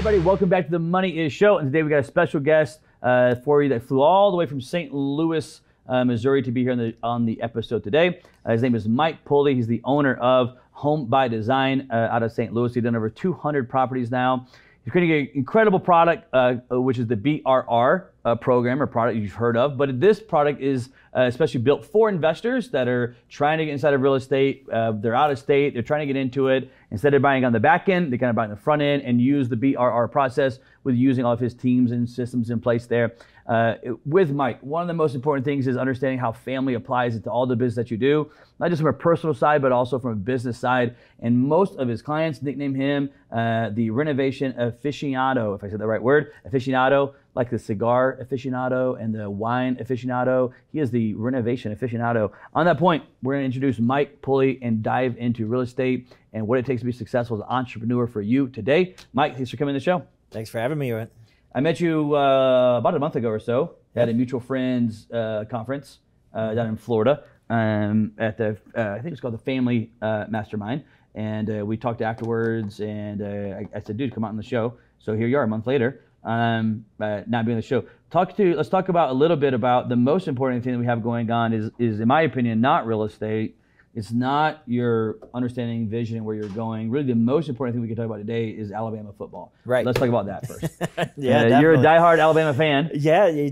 Everybody, welcome back to the Money Is Show. And today we got a special guest for you that flew all the way from St. Louis, Missouri to be here on the episode today. His name is Mike Pulley. He's the owner of Home by Design out of St. Louis. He's done over 200 properties now. He's creating an incredible product, which is the BRR program or product you've heard of. But this product is especially built for investors that are trying to get inside of real estate. They're out of state. They're trying to get into it. Instead of buying on the back end, they kind of buy on the front end and use the BRR process with using all of his teams and systems in place there. With Mike, one of the most important things is understanding how family applies into all the business that you do, not just from a personal side, but also from a business side. And most of his clients nickname him the renovation aficionado, if I said the right word, aficionado, like the cigar aficionado and the wine aficionado. He is the renovation aficionado. On that point, we're going to introduce Mike Pulley and dive into real estate and what it takes to be successful as an entrepreneur for you today. Mike, thanks for coming to the show. Thanks for having me, Ryan. I met you about a month ago or so at a mutual friends conference down in Florida at the, I think it's called the Family Mastermind. And we talked afterwards, and I said, dude, come out on the show. So here you are a month later, not being on the show. Let's talk about a little bit about the most important thing that we have going on is in my opinion, not real estate. It's not your understanding vision and where you're going. Really, the most important thing we can talk about today is Alabama football. Right. Let's talk about that first. Yeah, you're a diehard Alabama fan. Yeah,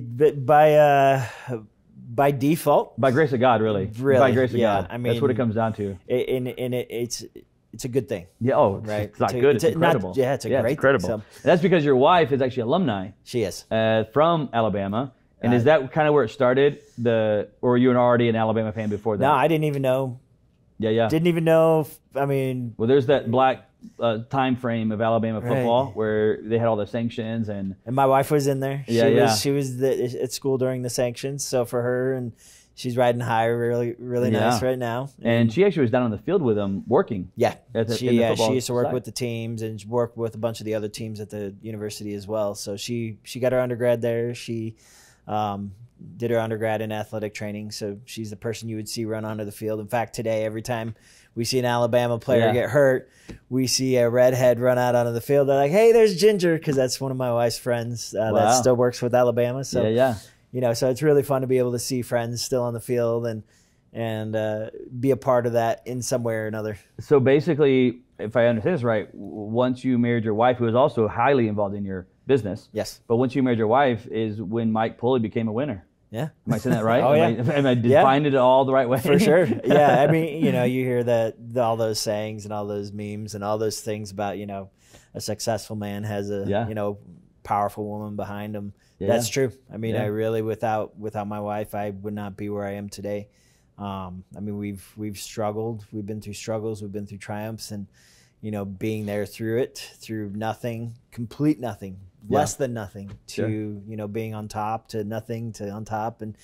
by default. By grace of God, really. By grace of God. I mean, that's what it comes down to. It's a good thing. Yeah. Oh, right. It's not good. It's incredible. It's a great incredible. thing. So. That's because your wife is actually alumni. She is from Alabama. And is that kind of where it started? Or you were already an Alabama fan before that? No, I didn't even know. Yeah. Didn't even know. Well, there's that black time frame of Alabama football where they had all the sanctions and my wife was in there. Yeah, she was at school during the sanctions. So for her, and she's riding high, really nice right now. And she actually was down on the field with them working. Yeah, she used to work side. with the teams and work with a bunch of the other teams at the university as well. So she got her undergrad there. She did her undergrad in athletic training, so she's the person you would see run onto the field. In fact, today, every time we see an Alabama player get hurt, we see a redhead run out onto the field. They're like, hey, there's Ginger, because that's one of my wife's friends that still works with Alabama. So, so it's really fun to be able to see friends still on the field and be a part of that in some way or another. So basically, if I understand this right, once you married your wife, who was also highly involved in your business. Yes. But once you married your wife is when Mike Pulley became a winner. Yeah. Am I saying that right? Oh, Am I defining it all the right way? For sure. Yeah. I mean, you hear all those sayings and all those memes and all those things about, a successful man has a, powerful woman behind him. Yeah. That's true. I mean, I really, without my wife, I would not be where I am today. I mean, we've struggled. We've been through struggles. We've been through triumphs, and, being there through it, through nothing, complete nothing, less than nothing, to, being on top, to nothing, to on top. And,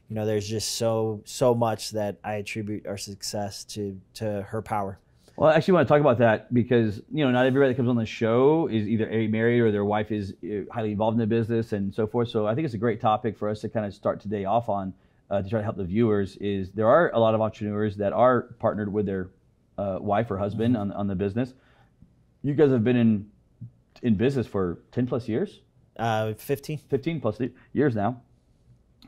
there's just so much that I attribute our success to her power. Well, I actually want to talk about that because, not everybody that comes on the show is either married or their wife is highly involved in the business and so forth. So I think it's a great topic for us to kind of start today off on to try to help the viewers. Is there are a lot of entrepreneurs that are partnered with their wife or husband on the business. You guys have been in business for 10 plus years? 15 plus years now.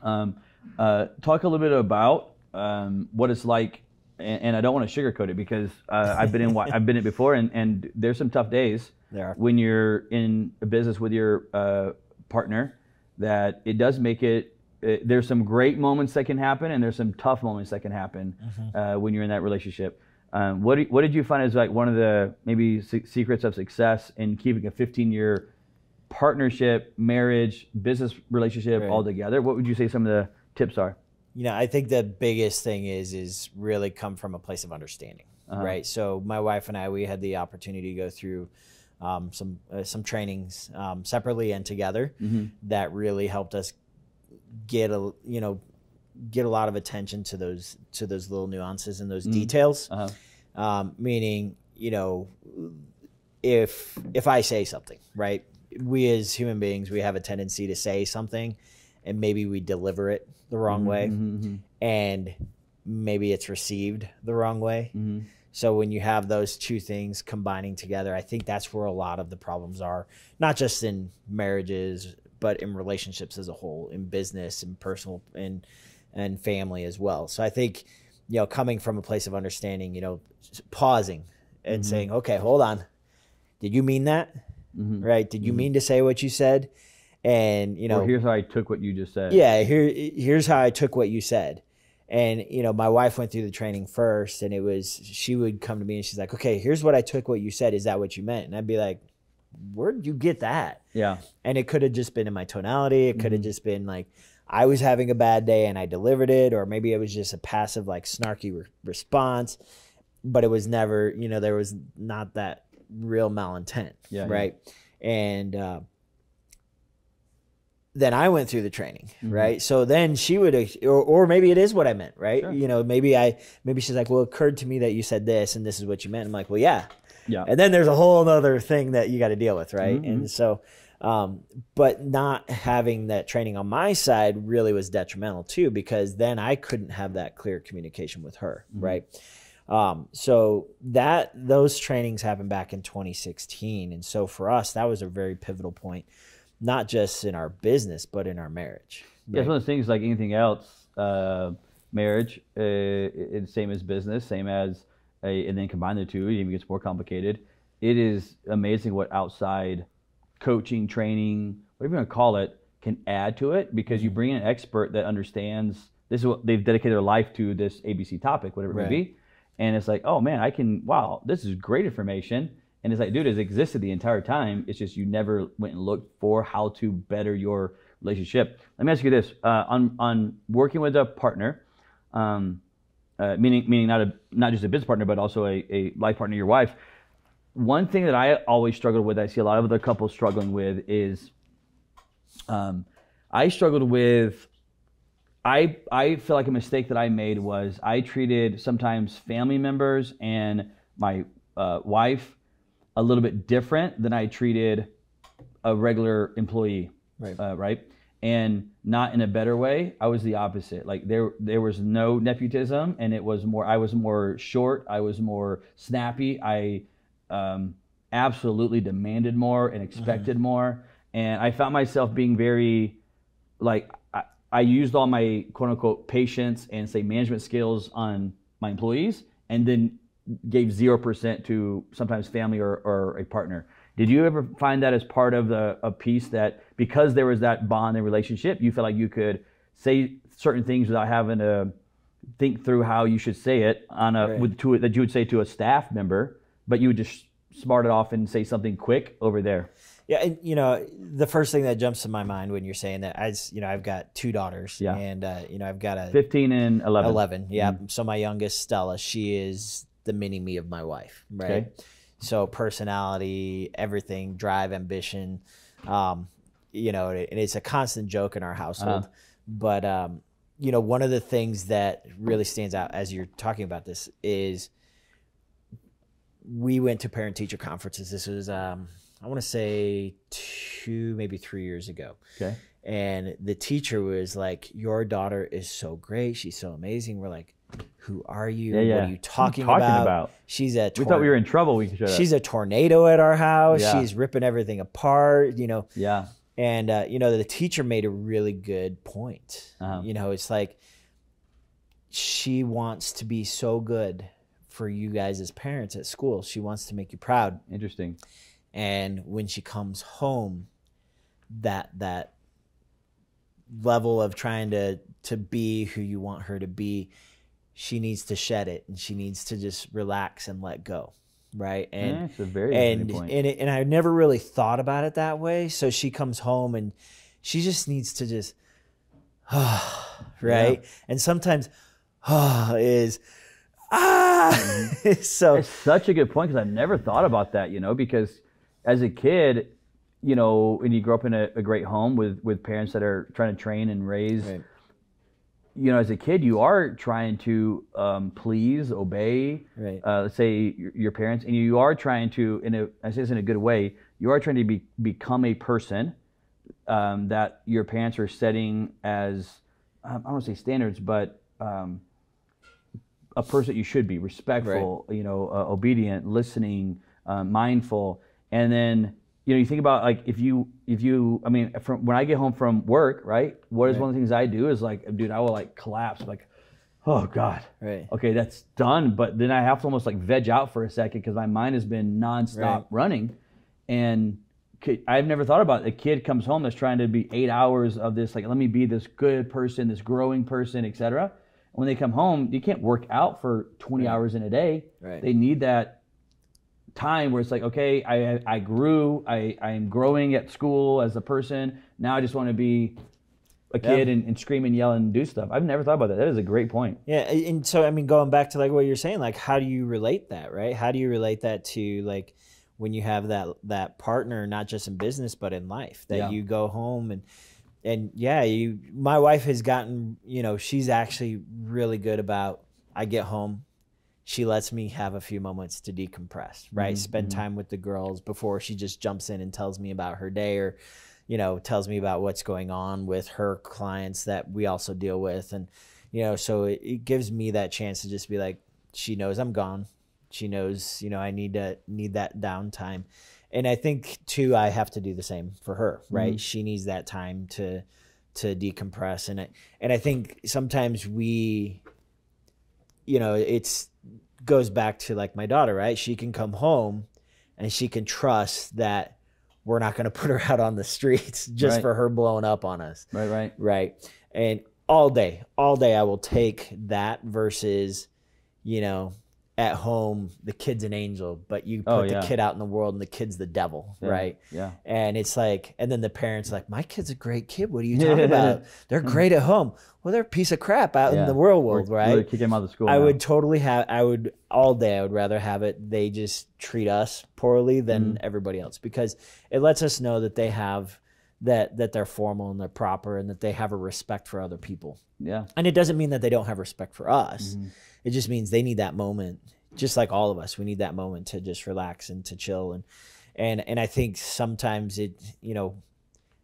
Talk a little bit about what it's like, and I don't want to sugarcoat it because I've been in it before, and there's some tough days when you're in a business with your partner, that it does make it. There's some great moments that can happen, and there's some tough moments that can happen when you're in that relationship. What did you find as like one of the maybe secrets of success in keeping a 15-year partnership, marriage, business relationship all together? What would you say some of the tips are? I think the biggest thing is really come from a place of understanding, right? So my wife and I, we had the opportunity to go through some trainings separately and together that really helped us get a lot of attention to those little nuances and those details. Meaning, if I say something, right, we as human beings, we have a tendency to say something and maybe we deliver it the wrong way and maybe it's received the wrong way. So when you have those two things combining together, I think that's where a lot of the problems are, not just in marriages, but in relationships as a whole, in business and personal and family as well. So I think, coming from a place of understanding, pausing and saying, okay, hold on. Did you mean that? Right? Did you mean to say what you said? And, or here's how I took what you just said. Yeah, here's how I took what you said. And, my wife went through the training first, and she would come to me and she's like, okay, here's what I took what you said. Is that what you meant? And I'd be like, where did you get that? Yeah. And it could have just been in my tonality. It could have just been like, I was having a bad day and I delivered it, or maybe it was just a passive, like snarky response, but it was never, there was not that real malintent. Yeah, right. Yeah. And, then I went through the training, right? So then she would, or maybe it is what I meant, right? Sure. Maybe she's like, well, it occurred to me that you said this and this is what you meant. I'm like, well, yeah. And then there's a whole other thing that you got to deal with, right? And so, but not having that training on my side really was detrimental too, because then I couldn't have that clear communication with her, right? So those trainings happened back in 2016. And so for us, that was a very pivotal point. Not just in our business, but in our marriage. Right? Yeah, it's one of those things like anything else. Marriage, it's same as business, same as, and then combine the two, it even gets more complicated. It is amazing what outside coaching, training, whatever you want to call it, can add to it, because you bring in an expert that understands this is what they've dedicated their life to, this ABC topic, whatever it may be. And it's like, oh man, wow, this is great information. And it's like, dude, it existed the entire time. It's just you never went and looked for how to better your relationship. Let me ask you this: on working with a partner, meaning not just a business partner, but also a life partner, your wife. One thing that I always struggled with, I see a lot of other couples struggling with, is I struggled with. I feel like a mistake that I made was I treated sometimes family members and my wife a little bit different than I treated a regular employee, right? And not in a better way. I was the opposite. Like there was no nepotism, and it was more. I was more short. I was more snappy. I absolutely demanded more and expected more, and I found myself being very, like, I used all my quote unquote patience and say management skills on my employees, and then gave 0% to sometimes family or a partner. Did you ever find that as part of a piece that, because there was that bond and relationship, you felt like you could say certain things without having to think through how you should say it that you would say to a staff member, but you would just smart it off and say something quick over there? Yeah, and the first thing that jumps to my mind when you're saying that, I've got two daughters, and I've got a 15 and 11. 11, yeah. So my youngest, Stella, she is the mini me of my wife, right? Okay. So personality, everything, drive, ambition, and it's a constant joke in our household. But one of the things that really stands out as you're talking about this is we went to parent-teacher conferences. This was I want to say 2, maybe 3 years ago. Okay. And the teacher was like, "Your daughter is so great. She's so amazing." We're like, "Who are you? What are you talking about? She's a we thought we were in trouble. She's a tornado at our house. Yeah. She's ripping everything apart, Yeah. And, the teacher made a really good point. It's like, she wants to be so good for you guys as parents at school. She wants to make you proud. Interesting. And when she comes home, that level of trying to be who you want her to be, she needs to shed it, and she needs to just relax and let go, right? And that's a very good point. And I never really thought about it that way. So she comes home and she just needs to just, right? Yeah. And sometimes is so it's such a good point, because I never thought about that, because as a kid, when you grow up in a great home with parents that are trying to train and raise, right. As a kid, you are trying to please, obey, right. Let's say your parents, and you are trying to, I say this in a good way, you are trying to become a person that your parents are setting as, I don't want to say standards, but a person you should be, respectful, right. Obedient, listening, mindful. And then, you think about like if you, from when I get home from work, right? What is one of the things I do is like, dude, I will like collapse, like, oh God, right. Okay, that's done. But then I have to almost like veg out for a second because my mind has been nonstop running. And I've never thought about it. A kid comes home that's trying to be 8 hours of this, like, let me be this good person, this growing person, etc. When they come home, you can't work out for 20 hours in a day. Right. They need that time where it's like, okay, I grew, I'm growing at school as a person. Now I just want to be a kid and scream and yell and do stuff. I've never thought about that. That is a great point. Yeah, and so going back to like what you're saying, like how do you relate that, right? How do you relate that to like when you have that partner, not just in business but in life, that you go home and my wife has gotten, she's actually really good about, I get home, she lets me have a few moments to decompress, right? Spend time with the girls before she just jumps in and tells me about her day or, tells me about what's going on with her clients that we also deal with. And, so it gives me that chance to just be like, she knows I'm gone. She knows, I need that downtime. And I think too, I have to do the same for her, right? She needs that time to decompress. And I think sometimes we, it's goes back to like my daughter, right? She can come home and she can trust that we're not going to put her out on the streets just for her blowing up on us. Right. And all day I will take that versus, at home, the kid's an angel, but you put the kid out in the world and the kid's the devil, right? Yeah. And it's like, and then the parents are like, my kid's a great kid. What are you talking about? They're great at home. Well, they're a piece of crap out in the real world, right? Really kick them out of school. I would all day, I would rather have it. They just treat us poorly than everybody else because it lets us know that they have that they're formal and they're proper and that they have a respect for other people. Yeah. And it doesn't mean that they don't have respect for us. It just means they need that moment, just like all of us. We need that moment to just relax and to chill. And I think sometimes it,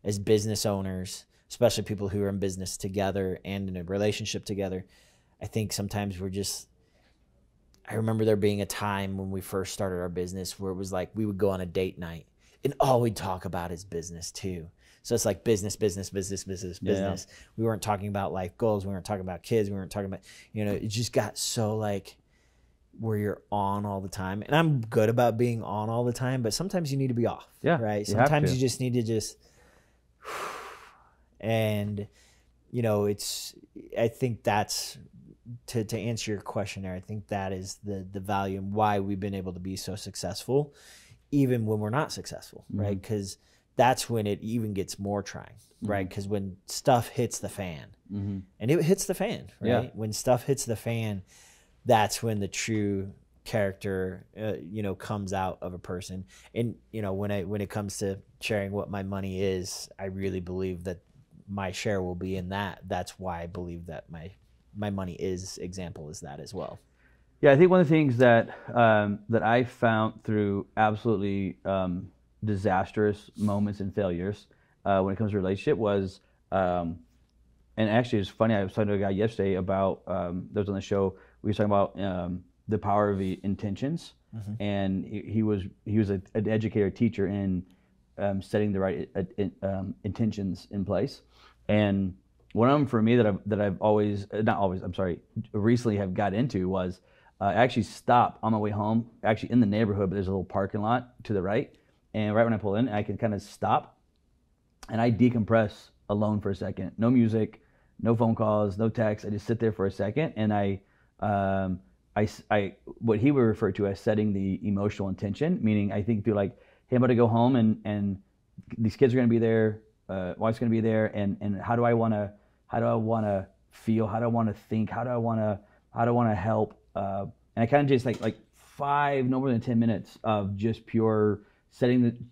as business owners, especially people who are in business together and in a relationship together, I think sometimes I remember there being a time when we first started our business where it was like we would go on a date night and all we'd talk about is business too. So it's like business. We weren't talking about life goals. We weren't talking about kids. We weren't talking about, it just got so like where you're on all the time. And I'm good about being on all the time, but sometimes you need to be off. Yeah. Right. Sometimes you just need to and, I think that's to answer your question there. I think that is the value and why we've been able to be so successful, even when we're not successful, right? Because that's when it even gets more trying, right? Because when stuff hits the fan, and it hits the fan, right? Yeah. When stuff hits the fan, that's when the true character, comes out of a person. And when it comes to sharing what my money is, I really believe that my share will be in that. That's why I believe that my money is that as well. Yeah, I think one of the things that I found through absolutely disastrous moments and failures when it comes to relationship was, and actually it's funny, I was talking to a guy yesterday about, that was on the show, we were talking about the power of the intentions, and he was an educator, teacher in setting the right intentions in place. And one of them for me that I've always, not always, I'm sorry, recently have got into was I actually stop on my way home, actually in the neighborhood, but there's a little parking lot to the right. And right when I pull in, I can kind of stop and I decompress alone for a second. No music, no phone calls, no text. I just sit there for a second and I what he would refer to as setting the emotional intention, meaning I think through like, hey, I'm about to go home and these kids are going to be there, wife's going to be there, and how do I want to feel? How do I want to think? How do I want to help? And I kind of just like 5, no more than 10 minutes of just pure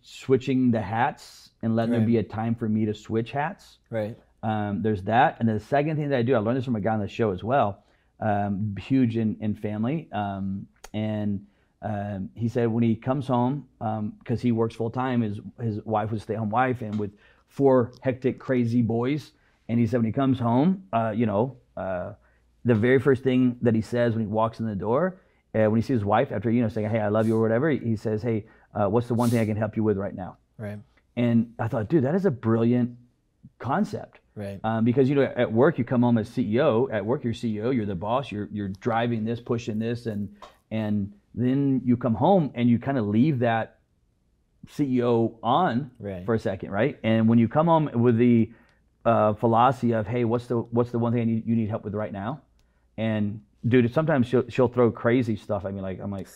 switching the hats and letting there be a time for me to switch hats. Right. There's that. And the second thing that I do, I learned this from a guy on the show as well, huge in family. And he said when he comes home, because he works full time, his wife was a stay-at-home wife and with 4 hectic, crazy boys. And he said when he comes home, the very first thing that he says when he walks in the door, when he sees his wife, after, saying, hey, I love you or whatever, he says, hey, what's the one thing I can help you with right now? Right. And I thought, dude, that is a brilliant concept. Right. Because, at work, you come home as CEO. At work, you're CEO. You're the boss. You're driving this, pushing this. And then you come home and you kind of leave that CEO on for a second, right? And when you come home with the philosophy of, hey, what's the one thing you need help with right now? And dude, sometimes she'll throw crazy stuff. I mean, I'm like,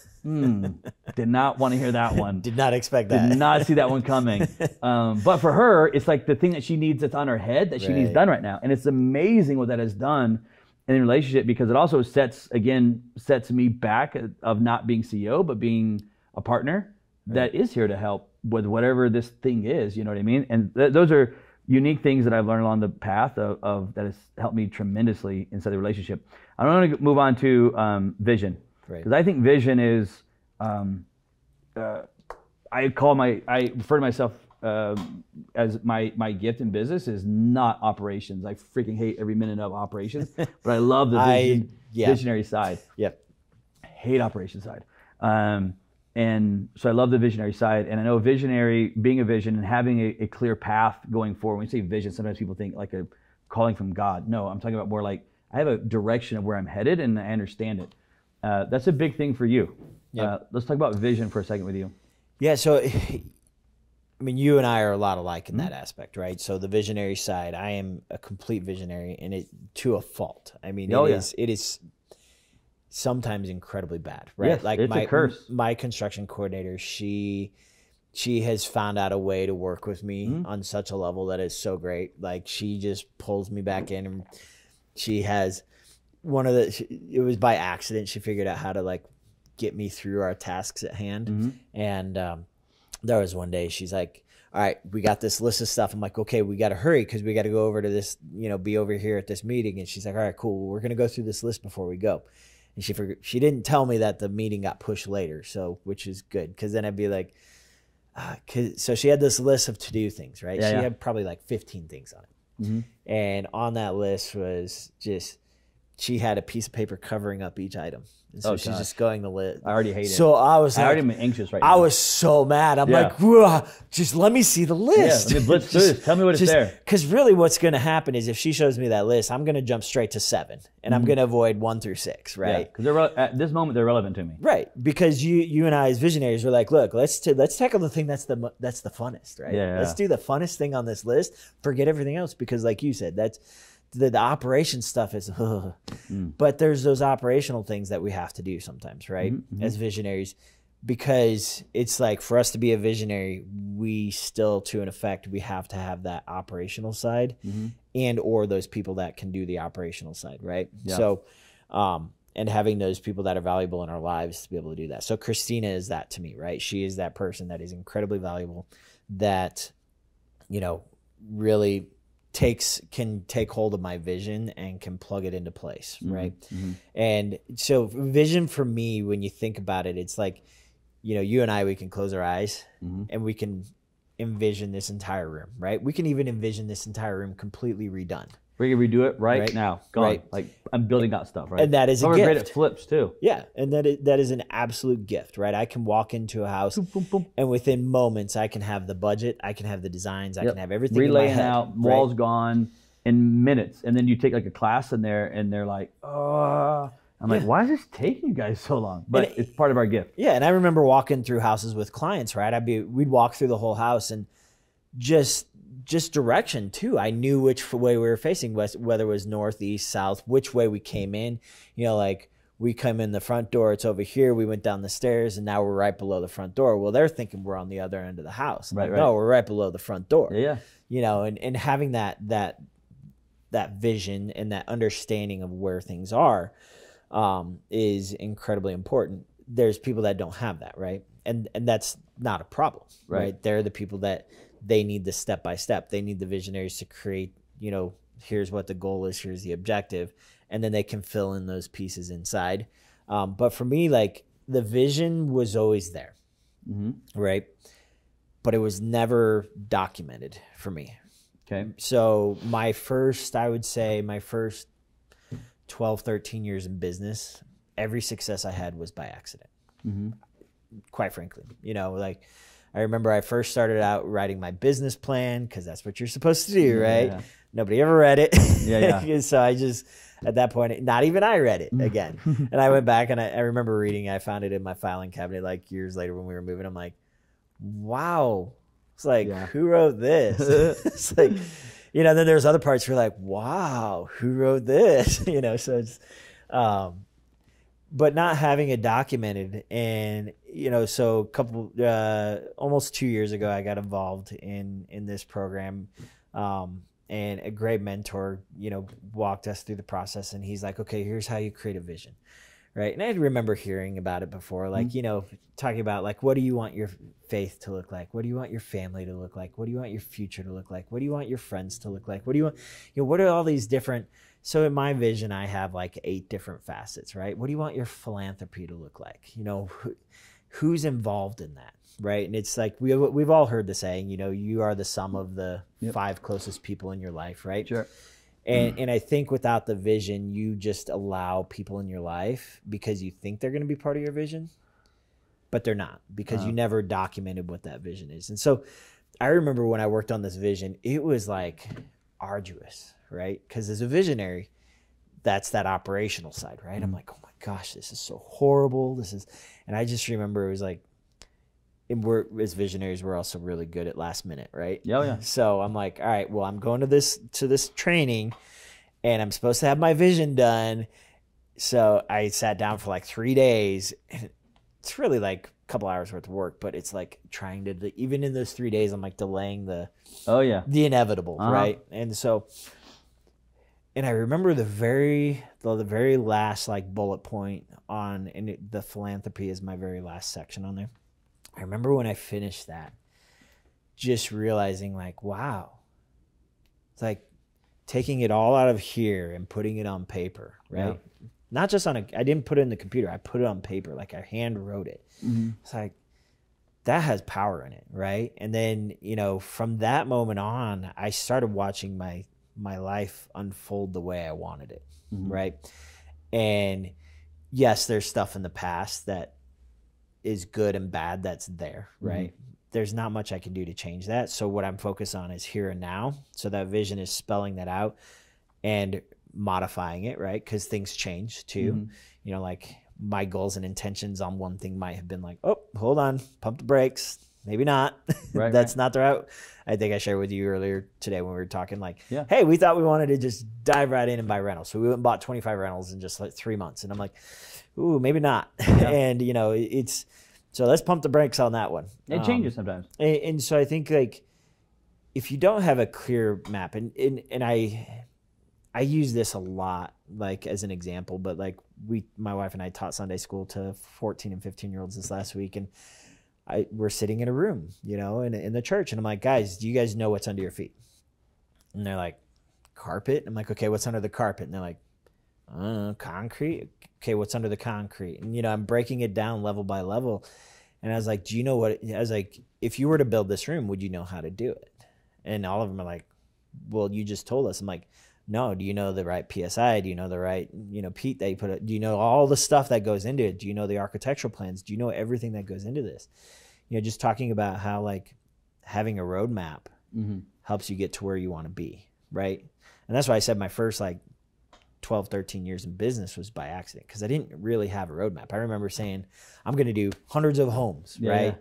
did not want to hear that one. Did not expect that. Did not see that one coming. But for her, it's like the thing that she needs that's on her head that she needs done right now. And it's amazing what that has done in the relationship, because it also sets me back of not being CEO, but being a partner that is here to help with whatever this thing is. You know what I mean? And those are unique things that I've learned along the path of that has helped me tremendously inside the relationship. I want to move on to vision, because I think vision is, I refer to myself as my gift in business is not operations. I freaking hate every minute of operations, but I love the visionary side. Yep. Hate operation side. And so I love the visionary side, and I know being a vision and having a clear path going forward. When you say vision, sometimes people think like a calling from God. No, I'm talking about more like I have a direction of where I'm headed and I understand it. That's a big thing for you. Yep. Let's talk about vision for a second with you. Yeah, so I mean, you and I are a lot alike in that aspect, right? So the visionary side, I am a complete visionary, and it to a fault. I mean, it is sometimes incredibly bad, right? Yes, like it's a curse. My construction coordinator, she has found out a way to work with me on such a level that is so great. Like, she just pulls me back in, and she has it was by accident. She figured out how to like get me through our tasks at hand. And there was one day she's like, all right, we got this list of stuff. I'm like, okay, we got to hurry because we got to go over to this, be over here at this meeting. And she's like, all right, cool. We're going to go through this list before we go. And she didn't tell me that the meeting got pushed later, which is good, because then I'd be like, so she had this list of to-do things, right? She had probably like 15 things on it. And on that list was just, she had a piece of paper covering up each item. And so she's just going the list. I already hate it. So I already am anxious right now. I was so mad. I'm like, just let me see the list. Yeah, let's do this. Tell me what is there. Because really what's going to happen is if she shows me that list, I'm going to jump straight to 7. And I'm going to avoid 1 through 6, right? Because at this moment, they're relevant to me. Right. Because you and I as visionaries were like, look, let's tackle the thing that's the funnest, right? Yeah. Let's do the funnest thing on this list. Forget everything else, because like you said, that's the operation stuff is, but there's those operational things that we have to do sometimes, right? As visionaries, because it's like, for us to be a visionary, we still, to an effect, we have to have that operational side and or those people that can do the operational side, right? Yeah. So, and having those people that are valuable in our lives to be able to do that. So Christina is that to me, right? She is that person that is incredibly valuable, that, really can take hold of my vision and can plug it into place, right? And so vision for me, when you think about it, it's like, you and I, we can close our eyes and we can envision this entire room, right? We can even envision this entire room completely redone. We can redo it right now. Gone. Right. Like, I'm building out stuff, right? And that is a gift. We're great at flips too. Yeah, and that is an absolute gift, right? I can walk into a house and within moments I can have the budget, I can have the designs, I can have everything relaying in my head, out, walls gone in minutes. And then you take like a class in there and they're like, oh, I'm like, why is this taking you guys so long? But it's part of our gift. Yeah, and I remember walking through houses with clients, right? We'd walk through the whole house and just direction too. I knew which way we were facing, whether it was north, east, south, which way we came in. Like, we come in the front door, it's over here. We went down the stairs and now we're right below the front door. Well, they're thinking we're on the other end of the house. Right. No, we're right below the front door. Yeah. And having that vision and that understanding of where things are is incredibly important. There's people that don't have that, right? And that's not a problem, right? They're the people that they need the step-by-step. They need the visionaries to create, here's what the goal is, here's the objective, and then they can fill in those pieces inside. But for me, like, the vision was always there, right? But it was never documented for me. Okay. So my first 12, 13 years in business, every success I had was by accident. Quite frankly, you know, like I remember I first started out writing my business plan because that's what you're supposed to do, right? Yeah. Nobody ever read it. So I just, at that point, not even I read it again. And I went back and I remember reading, I found it in my filing cabinet like years later when we were moving. I'm like, wow. It's like, who wrote this? It's like, you know, then there's other parts where like, wow, who wrote this? You know, so it's, but not having it documented. And, you know, so almost 2 years ago, I got involved in this program. And a great mentor, you know, walked us through the process, and he's like, okay, here's how you create a vision. Right. And I remember hearing about it before, like, you know, talking about like, what do you want your faith to look like? What do you want your family to look like? What do you want your future to look like? What do you want your friends to look like? What do you want, you know, what are all these different, so in my vision, I have like 8 different facets, right? What do you want your philanthropy to look like? You know, who's involved in that? Right. And it's like, we've all heard the saying, you know, you are the sum of the 5 closest people in your life. Right. Sure. And I think without the vision, you just allow people in your life because you think they're going to be part of your vision, but they're not, because you never documented what that vision is. And so I remember when I worked on this vision, it was like arduous, right? Because as a visionary, that's that operational side, right? I'm like, oh my gosh, this is so horrible. And I just remember it was like, and we're, as visionaries, we're also really good at last minute, right? Yeah. So I'm like, all right, well, I'm going to this training, and I'm supposed to have my vision done. So I sat down for like 3 days, and it's really like a couple hours worth of work, but it's like trying to, even in those 3 days, I'm like delaying the inevitable, right? And so, and I remember the very last like bullet point on, and the philanthropy is my very last section on there. I remember when I finished that, just realizing like, wow, it's like taking it all out of here and putting it on paper, right? Yeah. Not just I didn't put it in the computer. I put it on paper, like I hand wrote it. It's like, that has power in it, right? And then, you know, from that moment on, I started watching my life unfold the way I wanted it, right? And yes, there's stuff in the past that is good and bad that's there, right? There's not much I can do to change that. So what I'm focused on is here and now. So that vision is spelling that out and modifying it, right? Because things change too. You know, like my goals and intentions on one thing might have been like, oh, hold on, pump the brakes. Maybe not. Right, that's not the route. I think I shared with you earlier today when we were talking like, hey, we thought we wanted to just dive right in and buy rentals. So we went and bought 25 rentals in just like 3 months. And I'm like, ooh, maybe not. And, you know, it's, so let's pump the brakes on that one. It changes sometimes. And so I think like, if you don't have a clear map, and I use this a lot, like as an example, but like my wife and I taught Sunday school to 14 and 15-year-olds this last week. And we're sitting in a room, you know, in the church. And I'm like, guys, do you guys know what's under your feet? And they're like, carpet. I'm like, okay, what's under the carpet? And they're like, concrete. Okay, what's under the concrete? And, you know, I'm breaking it down level by level. And I was like, do you know what? I was like, if you were to build this room, would you know how to do it? And all of them are like, well, you just told us. I'm like, no, do you know the right PSI? Do you know the right, you know, peat that you put it? Do you know all the stuff that goes into it? Do you know the architectural plans? Do you know everything that goes into this? You know, just talking about how like having a roadmap helps you get to where you want to be, right? And that's why I said my first like 12, 13 years in business was by accident, because I didn't really have a roadmap. I remember saying, I'm going to do hundreds of homes, right?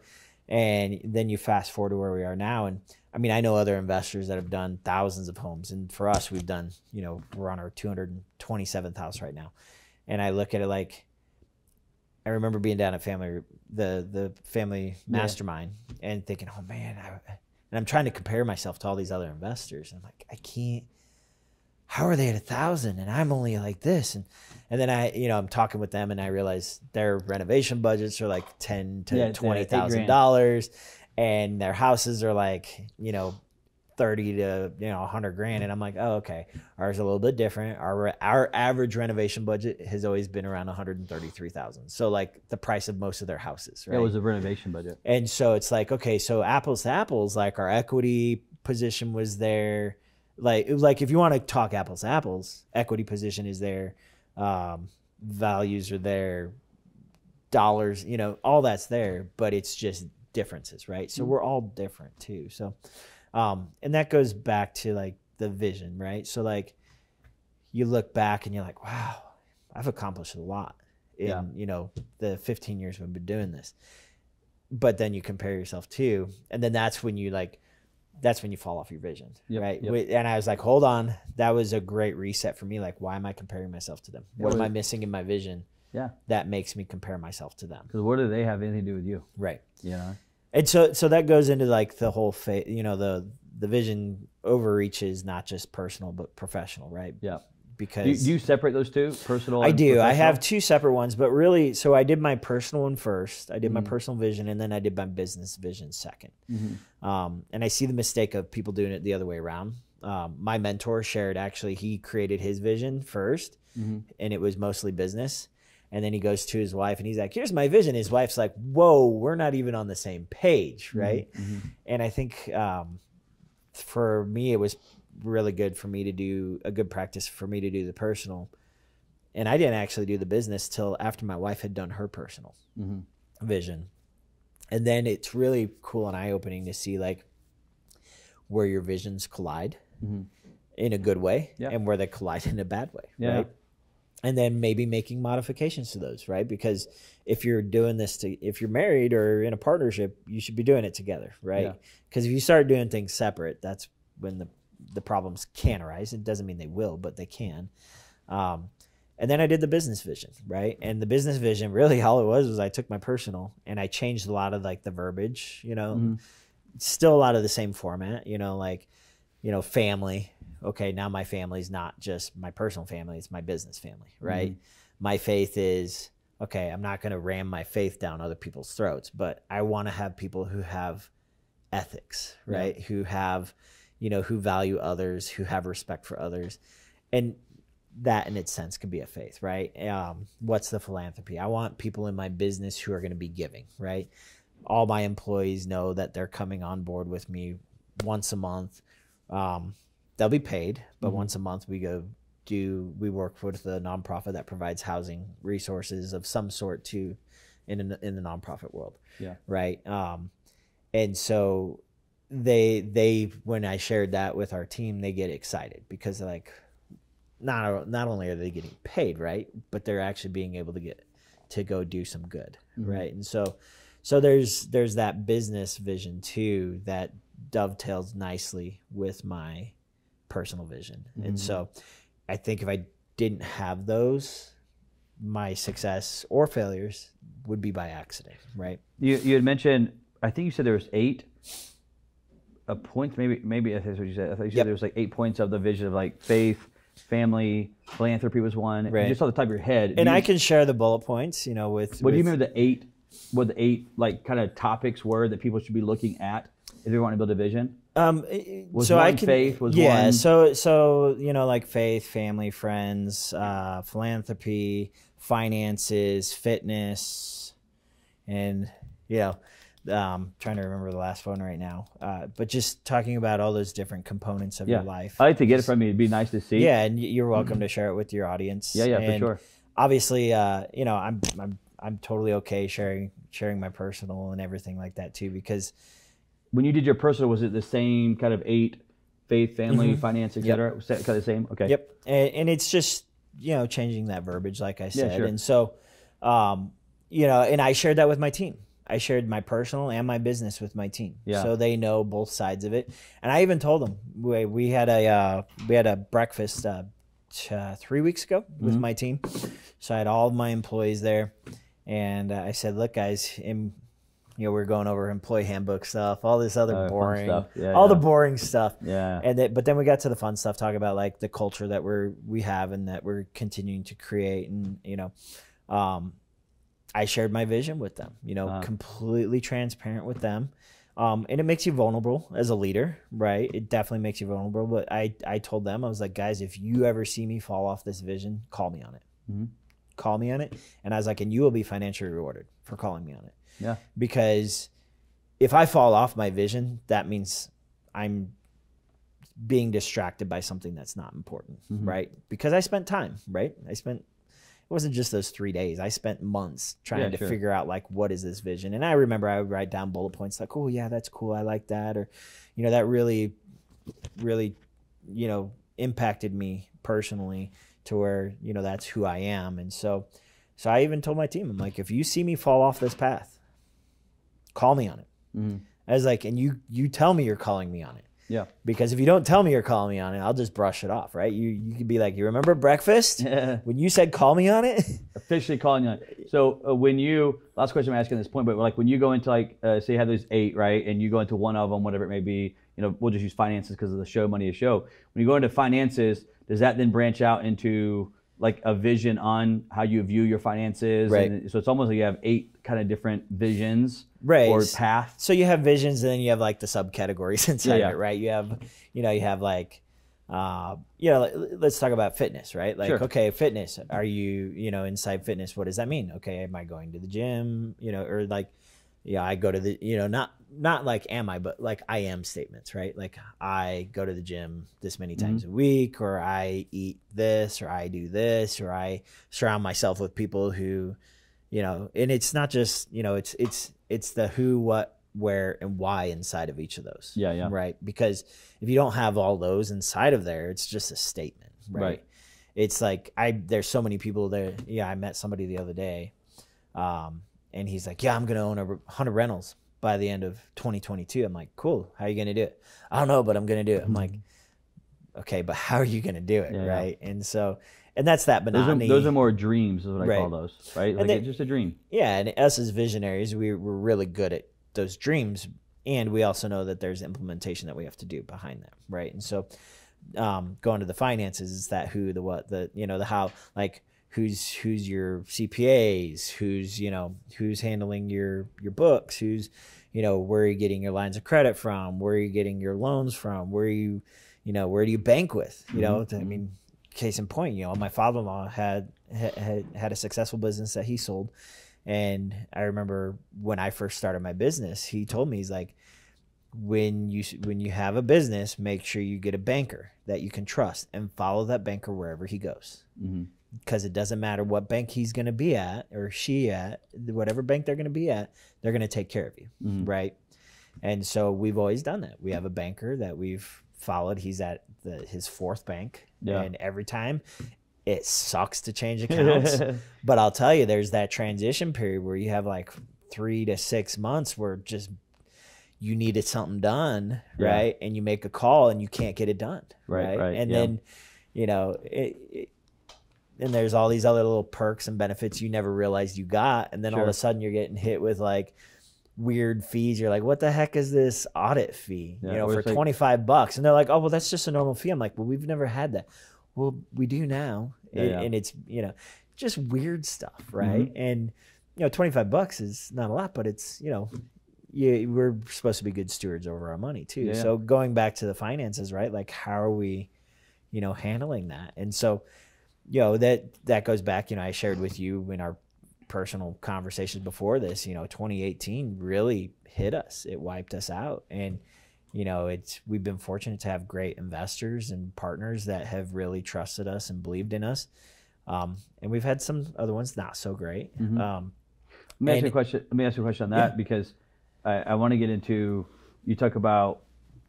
And then you fast forward to where we are now. And I mean, I know other investors that have done thousands of homes. And for us, we've done, you know, we're on our 227th house right now. And I look at it like, I remember being down at the family mastermind and thinking, oh man, and I'm trying to compare myself to all these other investors. And I'm like, I can't, how are they at 1,000 and I'm only like this? And then I'm talking with them and I realize their renovation budgets are like $10,000 to $20,000, and their houses are like, you know, 30 to 100 grand. And I'm like, oh, okay, ours is a little bit different. Our average renovation budget has always been around 133,000. So like the price of most of their houses, right? It was a renovation budget. And so it's like, okay, so apples to apples, like our equity position was there. Like if you want to talk apples to apples, equity position is there. values are there, dollars, you know, all that's there, but it's just differences, right? So we're all different too. So, and that goes back to like the vision, right? So like you look back and you're like, wow, I've accomplished a lot in, you know, the 15 years we've been doing this. But then you compare yourself to, and then that's when you fall off your vision, right? And I was like, hold on, that was a great reset for me. Like, why am I comparing myself to them? What am I missing in my vision? That makes me compare myself to them. Because what do they have anything to do with you? Right. Yeah. And so that goes into like the whole you know, the vision overreach is not just personal, but professional, right? Yeah. Because do you separate those two, personal? I do. I have two separate ones, but really, so I did my personal one first. I did my personal vision, and then I did my business vision second. And I see the mistake of people doing it the other way around. My mentor shared, actually, he created his vision first, and it was mostly business. And then he goes to his wife and he's like, here's my vision. His wife's like, whoa, we're not even on the same page, right? And I think for me, it was really good for me to do a good practice for me to do the personal. And I didn't actually do the business till after my wife had done her personal vision. And then it's really cool and eye-opening to see like where your visions collide in a good way and where they collide in a bad way, right? And then maybe making modifications to those, right? Because if you're doing this if you're married or in a partnership, you should be doing it together, right? Because if you start doing things separate, that's when the problems can arise. It doesn't mean they will, but they can. And then I did the business vision, right? And the business vision, really all it was I took my personal and I changed a lot of like the verbiage, you know, still a lot of the same format, you know, like, you know, family. Okay, now my family is not just my personal family, it's my business family, right? My faith is, okay, I'm not going to ram my faith down other people's throats, but I want to have people who have ethics, right? Who have, you know, who value others, who have respect for others. And that in its sense could be a faith, right? What's the philanthropy? I want people in my business who are going to be giving, right? All my employees know that they're coming on board with me once a month. They'll be paid, but once a month we work with a nonprofit that provides housing resources of some sort in the nonprofit world. Right. And so they when I shared that with our team, they get excited because they're like, not only are they getting paid, right, but they're actually being able to go do some good. Right. And so there's that business vision too that dovetails nicely with my personal vision. And so I think if I didn't have those, my success or failures would be by accident, right? You had mentioned, I think you said there was 8 points, maybe that's what you said. I thought you said there was like 8 points of the vision of like faith, family, philanthropy was one. Right. Just off the top of your head. And I can share the bullet points, you know, with... What do you remember what the 8 like kind of topics were that people should be looking at if they want to build a vision? Faith was one. So you know, like faith, family, friends, philanthropy, finances, fitness, and you know, trying to remember the last one right now. But just talking about all those different components of your life. I like to get it from you. It'd be nice to see. Yeah, and you're welcome to share it with your audience. Yeah, and for sure. Obviously, you know, I'm totally okay sharing my personal and everything like that too, because when you did your personal, was it the same kind of 8, faith, family, finance, etc.? Was that kind of the same? Okay. Yep. And it's just, you know, changing that verbiage, like I said. Sure. And so, you know, and I shared that with my team. I shared my personal and my business with my team, so they know both sides of it. And I even told them we had a breakfast 3 weeks ago with my team. So I had all of my employees there, and I said, "Look, guys, you know, we're going over employee handbook stuff, all this other boring stuff, the boring stuff. And but then we got to the fun stuff, talk about like the culture that we have and that we're continuing to create, and you know." I shared my vision with them, you know, completely transparent with them. And it makes you vulnerable as a leader, right? It definitely makes you vulnerable. But I told them, I was like, guys, if you ever see me fall off this vision, call me on it. Call me on it. And I was like, and you will be financially rewarded for calling me on it. Yeah. Because if I fall off my vision, that means I'm being distracted by something that's not important, right? Because I spent time, right? I spent wasn't just those 3 days. I spent months trying to figure out like, what is this vision? And I remember I would write down bullet points like, oh yeah, that's cool. I like that. Or, you know, that really, really, you know, impacted me personally to where, you know, that's who I am. And so I even told my team, I'm like, if you see me fall off this path, call me on it. Mm-hmm. I was like, and you tell me you're calling me on it. Yeah. Because if you don't tell me you're calling me on it, I'll just brush it off, right? You could be like, you remember breakfast? When you said call me on it? Officially calling you on it. So last question I'm asking at this point, but like when you go into like, say you have those 8, right? And you go into one of them, whatever it may be, you know, we'll just use finances because of the show, Money is Show. When you go into finances, does that then branch out into like a vision on how you view your finances? Right. And so it's almost like you have 8 kind of different visions, right, or paths. So you have visions, and then you have like the subcategories inside of it, right? You have like, let's talk about fitness, right? Like, okay, fitness. Are you, you know, inside fitness? What does that mean? Okay, am I going to the gym? You know, or like, yeah, I go to the, you know, not like am I, but like I am statements, right? Like I go to the gym this many times a week, or I eat this, or I do this, or I surround myself with people who, you know, and it's not just, you know, it's the who, what, where, and why inside of each of those. Yeah. Right. Because if you don't have all those inside of there, it's just a statement, right? It's like, there's so many people there. Yeah. I met somebody the other day, and he's like, yeah, I'm going to own 100 rentals by the end of 2022. I'm like, cool. How are you going to do it? I don't know, but I'm going to do it. I'm like, okay, but how are you going to do it? Right. Yeah. And so, and that's that monotony. Those are more dreams is what I call those, right? Like it's just a dream. Yeah. And us as visionaries, we're really good at those dreams. And we also know that there's implementation that we have to do behind them. Right. And so, going to the finances, is that who, the what, the, you know, the how, like, who's your CPAs, who's handling your books, who's, you know, where are you getting your lines of credit from, where are you getting your loans from, where do you bank with, you know? I mean, case in point, you know, my father-in-law had a successful business that he sold, and I remember when I first started my business, he told me, he's like, when you have a business, make sure you get a banker that you can trust and follow that banker wherever he goes. Because it doesn't matter what bank he's going to be at, or she at, whatever bank they're going to be at, they're going to take care of you, right? And so we've always done that. We have a banker that we've followed. He's at his 4th bank, and every time it sucks to change accounts. But I'll tell you, there's that transition period where you have like 3 to 6 months where just you needed something done, right? And you make a call and you can't get it done, right? And then, you know, and there's all these other little perks and benefits you never realized you got. And then all of a sudden you're getting hit with like weird fees. You're like, what the heck is this audit fee, you know, for $25? And they're like, oh, well, that's just a normal fee. I'm like, well, we've never had that. Well, we do now. And it's, you know, just weird stuff. Right. And, you know, $25 is not a lot, but it's, you know, we're supposed to be good stewards over our money too. So going back to the finances, right? Like, how are we, you know, handling that? And so, you know, that goes back, you know, I shared with you in our personal conversations before this, you know, 2018 really hit us. It wiped us out. And, you know, we've been fortunate to have great investors and partners that have really trusted us and believed in us. And we've had some other ones not so great. Let me ask you a question on that, because I want to get into, you talk about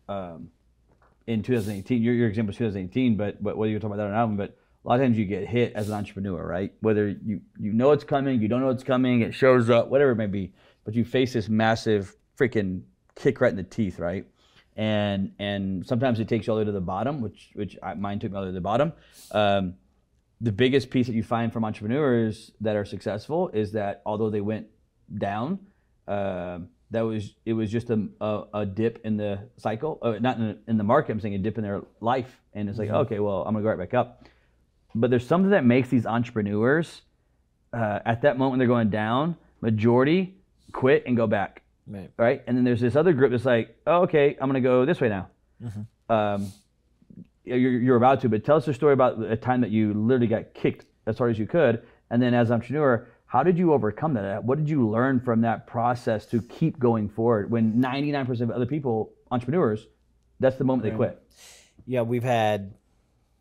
in 2018, your example is 2018, but whether you're talking about that or not, but a lot of times you get hit as an entrepreneur, right? Whether you know it's coming, you don't know it's coming, it shows up, whatever it may be, but you face this massive freaking kick right in the teeth, right? And sometimes it takes you all the way to the bottom, which mine took me all the way to the bottom. The biggest piece that you find from entrepreneurs that are successful is that although they went down, it was just a dip in the cycle, not in the market. I'm saying a dip in their life, and it's like, okay, well, I'm gonna go right back up. But there's something that makes these entrepreneurs at that moment when they're going down, majority quit and go back, right? And then there's this other group that's like, oh, okay, I'm gonna go this way now. You're about to, but tell us a story about a time that you literally got kicked as hard as you could, and then as an entrepreneur, how did you overcome that? What did you learn from that process to keep going forward when 99% of other people, entrepreneurs, that's the moment they quit? Yeah, we've had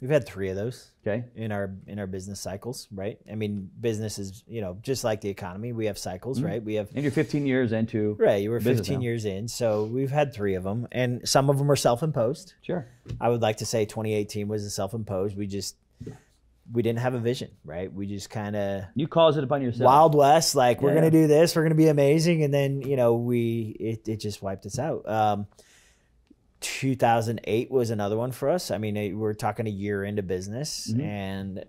We've had 3 of those. Okay. In our business cycles, right? I mean, business is, just like the economy, we have cycles, right? We have. And you're 15 years into. Right, you were 15 years in, so we've had 3 of them, and some of them are self-imposed. Sure. I would like to say 2018 was a self-imposed. We didn't have a vision, right? We just kind of. You caused it upon yourself. Wild West, like we're gonna do this, we're gonna be amazing, and then it just wiped us out. 2008 was another one for us. I mean, we're talking a year into business, and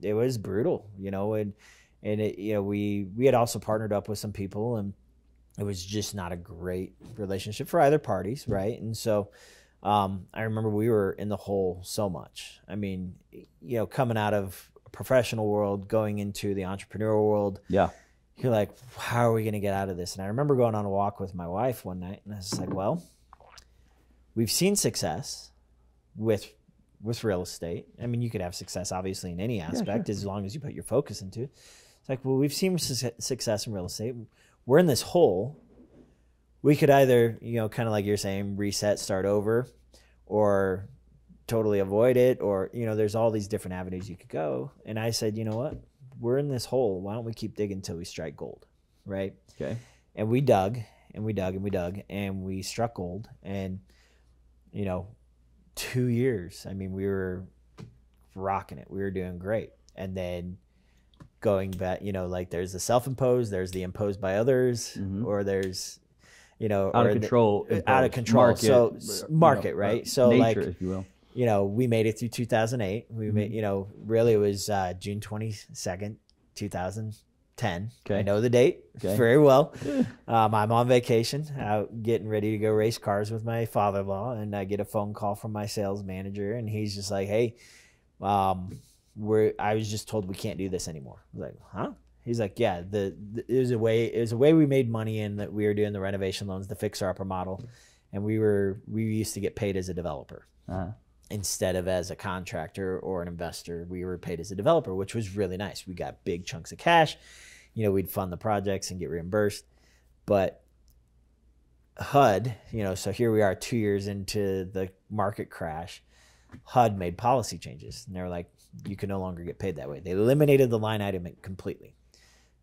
it was brutal, and we had also partnered up with some people, and it was just not a great relationship for either parties, right? And so I remember we were in the hole so much. I mean, coming out of a professional world, going into the entrepreneurial world, you're like, how are we going to get out of this? And I remember going on a walk with my wife one night, and I was like, well, we've seen success with real estate. I mean, you could have success obviously in any aspect as long as you put your focus into it. It's like, well, we've seen success in real estate. We're in this hole. We could either, kind of like you're saying, reset, start over, or totally avoid it, or, there's all these different avenues you could go. And I said, you know what? We're in this hole. Why don't we keep digging until we strike gold, right? Okay. And we dug, and we dug, and we dug, and we struck gold. And 2 years, I mean, we were rocking it. We were doing great. And then going back, like there's the self-imposed, there's the imposed by others, or there's, out of control. Out of control. Market, so market, right? So nature, if you will. We made it through 2008. We made, really it was June 22nd, 2010. Okay. I know the date very well. I'm on vacation, out getting ready to go race cars with my father-in-law, and I get a phone call from my sales manager, and he's just like, "Hey, I was just told we can't do this anymore." I was like, "Huh?" He's like, "Yeah, it was a way we made money in that we were doing the renovation loans, the fixer-upper model, and we used to get paid as a developer." Instead of as a contractor or an investor, we were paid as a developer, which was really nice. We got big chunks of cash. We'd fund the projects and get reimbursed. But HUD, so here we are 2 years into the market crash. HUD made policy changes. And they were like, you can no longer get paid that way. They eliminated the line item completely.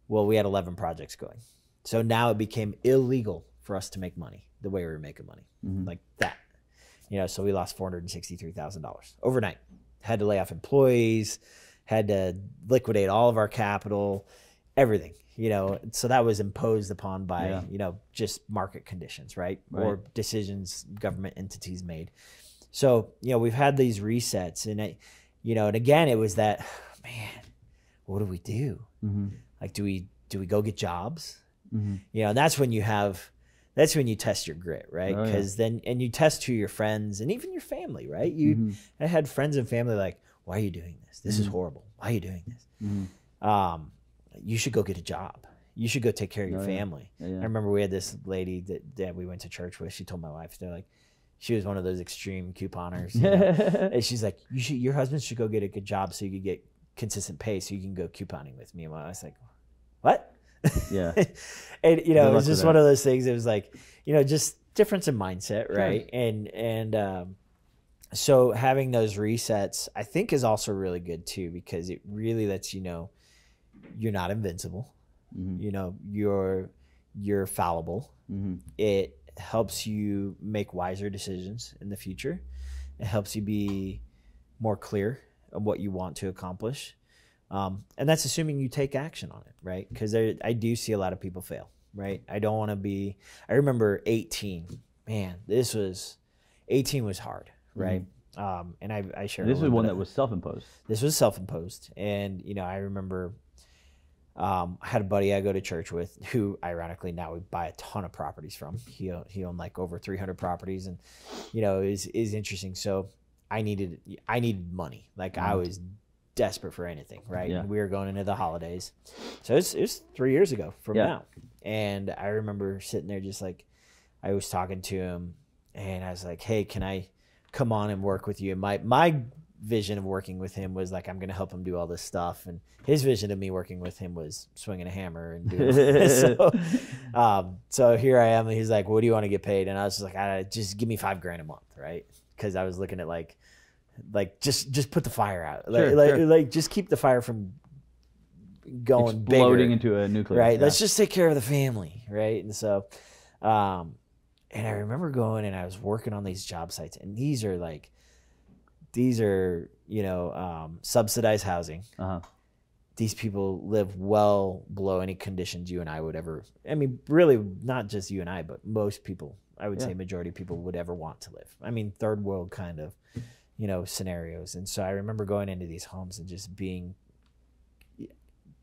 Well, we had 11 projects going. So now it became illegal for us to make money the way we were making money, like that. So we lost $463,000 overnight. Had to lay off employees, had to liquidate all of our capital, everything. So that was imposed upon by, just market conditions, right? Or decisions government entities made. So, we've had these resets, and and again, it was that, man, what do we do? Like, do we go get jobs? And that's when you test your grit, right? Because then you test who your friends and even your family, right? I had friends and family like, why are you doing this? This is horrible. Why are you doing this? You should go get a job. You should go take care of your family. I remember we had this lady that we went to church with. She told my wife, they're like, she was one of those extreme couponers. And she's like, your husband should go get a good job so you could get consistent pay so you can go couponing with me. And I was like, what? Yeah. And it was just one of those things. It was like, just difference in mindset, right? And so having those resets, I think, is also really good too, because it really lets you're not invincible. You're fallible. It helps you make wiser decisions in the future. It helps you be more clear of what you want to accomplish. And that's assuming you take action on it, right? Because I do see a lot of people fail, right? I don't want to be. I remember 18. Man, 18 was hard, right? And I share. This was one that was self-imposed. This was self-imposed, and I remember. I had a buddy I go to church with who, ironically, now we buy a ton of properties from. He owned like over 300 properties, and is interesting. So I needed money. Like I was desperate for anything, right? And we were going into the holidays, so it's 3 years ago from now. And I remember sitting there just like, I was talking to him, and I was like, hey, can I come on and work with you? And my vision of working with him was like, I'm going to help him do all this stuff, and his vision of me working with him was swinging a hammer and doing this. So here I am, and he's like, what do you want to get paid? And I was just like, just give me $5,000 a month, right? Because I was looking at like like just put the fire out. Sure. Like just keep the fire from going exploding bigger, into a nuclear. Right. Yeah. Let's just take care of the family. Right. And so, and I remember going and I was working on these job sites, and these are subsidized housing. Uh-huh. These people live well below any conditions you and I would ever, I mean, really not just you and I, but most people, I would say majority of people would ever want to live. I mean, third world kind of, scenarios. And so I remember going into these homes and just being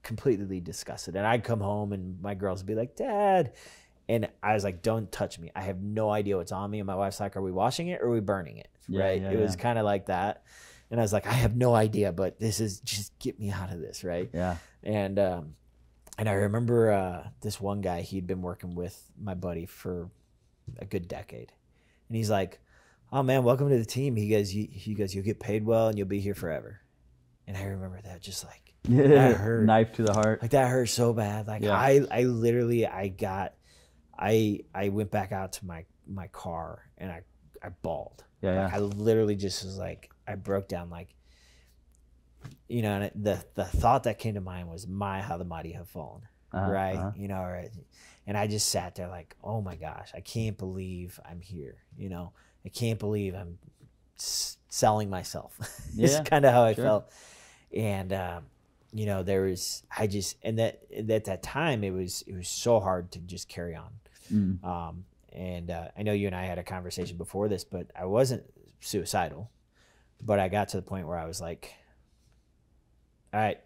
completely disgusted. And I'd come home and my girls would be like, Dad. And I was like, don't touch me. I have no idea what's on me. And my wife's like, are we washing it or are we burning it? Right. It was kind of like that. And I was like, I have no idea, but this is just get me out of this. Right. Yeah. And I remember this one guy, he'd been working with my buddy for a good decade. And he's like, oh man, welcome to the team. He goes, you'll get paid well and you'll be here forever. And I remember that just like, that hurt. Knife to the heart. Like that hurt so bad. Like I literally, I went back out to my car and I bawled. Yeah. Like I literally just was like, I broke down like, and the thought that came to mind was how the mighty have fallen. Right. Uh-huh. And I just sat there like, oh my gosh, I can't believe I'm here. I can't believe I'm selling myself. It's kind of how I felt. And, there was, at that time it was so hard to just carry on. And I know you and I had a conversation before this, but I wasn't suicidal, but I got to the point where I was like, all right,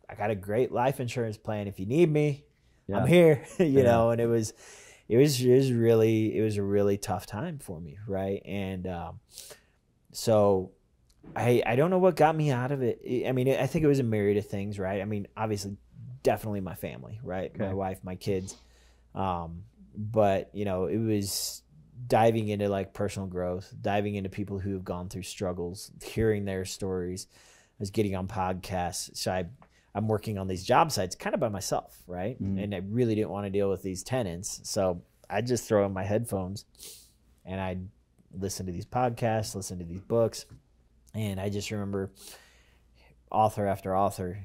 I got a great life insurance plan. If you need me, I'm here, and it was a really tough time for me. Right. And, so I don't know what got me out of it. I mean, I think it was a myriad of things, right? I mean, obviously, definitely my family, right? Okay. My wife, my kids. But, it was diving into like personal growth, diving into people who have gone through struggles, hearing their stories. I was getting on podcasts. So I'm working on these job sites kind of by myself, right? And I really didn't want to deal with these tenants. So I just throw in my headphones and I listen to these podcasts, listen to these books. And I just remember author after author,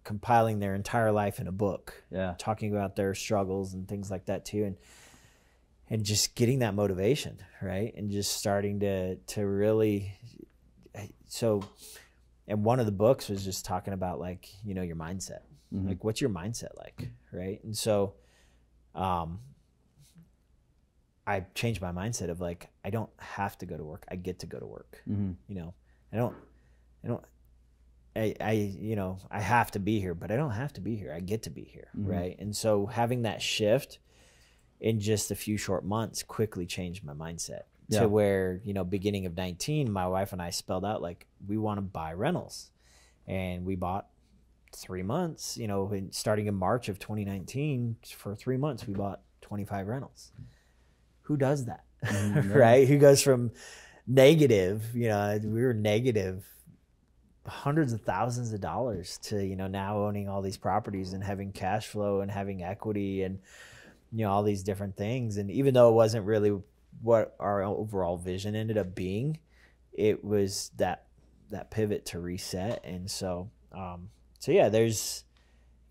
compiling their entire life in a book, talking about their struggles and things like that too. And just getting that motivation, right? And just starting to really, and one of the books was just talking about like, your mindset, like what's your mindset like, right? And so, I changed my mindset of like, I don't have to go to work. I get to go to work. I have to be here, but I don't have to be here. I get to be here. Right. And so having that shift in just a few short months quickly changed my mindset to where, beginning of 19, my wife and I spelled out like, we want to buy rentals, and we bought 3 months, starting in March of 2019 for 3 months, we bought 25 rentals. Who does that? Right? Who goes from negative, we were negative hundreds of thousands of dollars to, now owning all these properties and having cash flow and having equity and, all these different things. And even though it wasn't really what our overall vision ended up being, it was that pivot to reset. And so, there's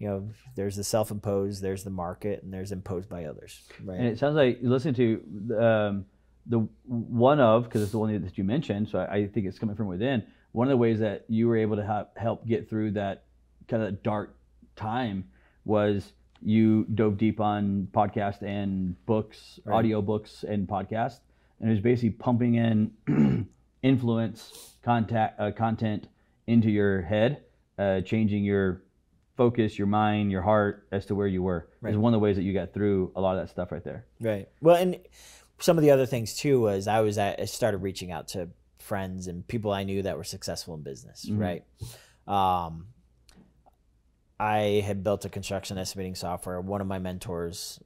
the self-imposed, there's the market, and there's imposed by others. Right. And it sounds like you listen to the one of, because it's the one that you mentioned, so I think it's coming from within. One of the ways that you were able to help get through that kind of dark time was you dove deep on podcasts and books, audio books and podcasts, and it was basically pumping in influence content into your head, changing your focus, your mind, your heart as to where you were. Right. Is one of the ways that you got through a lot of that stuff right there. Right. Well, and some of the other things too was I started reaching out to friends and people I knew that were successful in business. Right. I had built a construction estimating software. One of my mentors,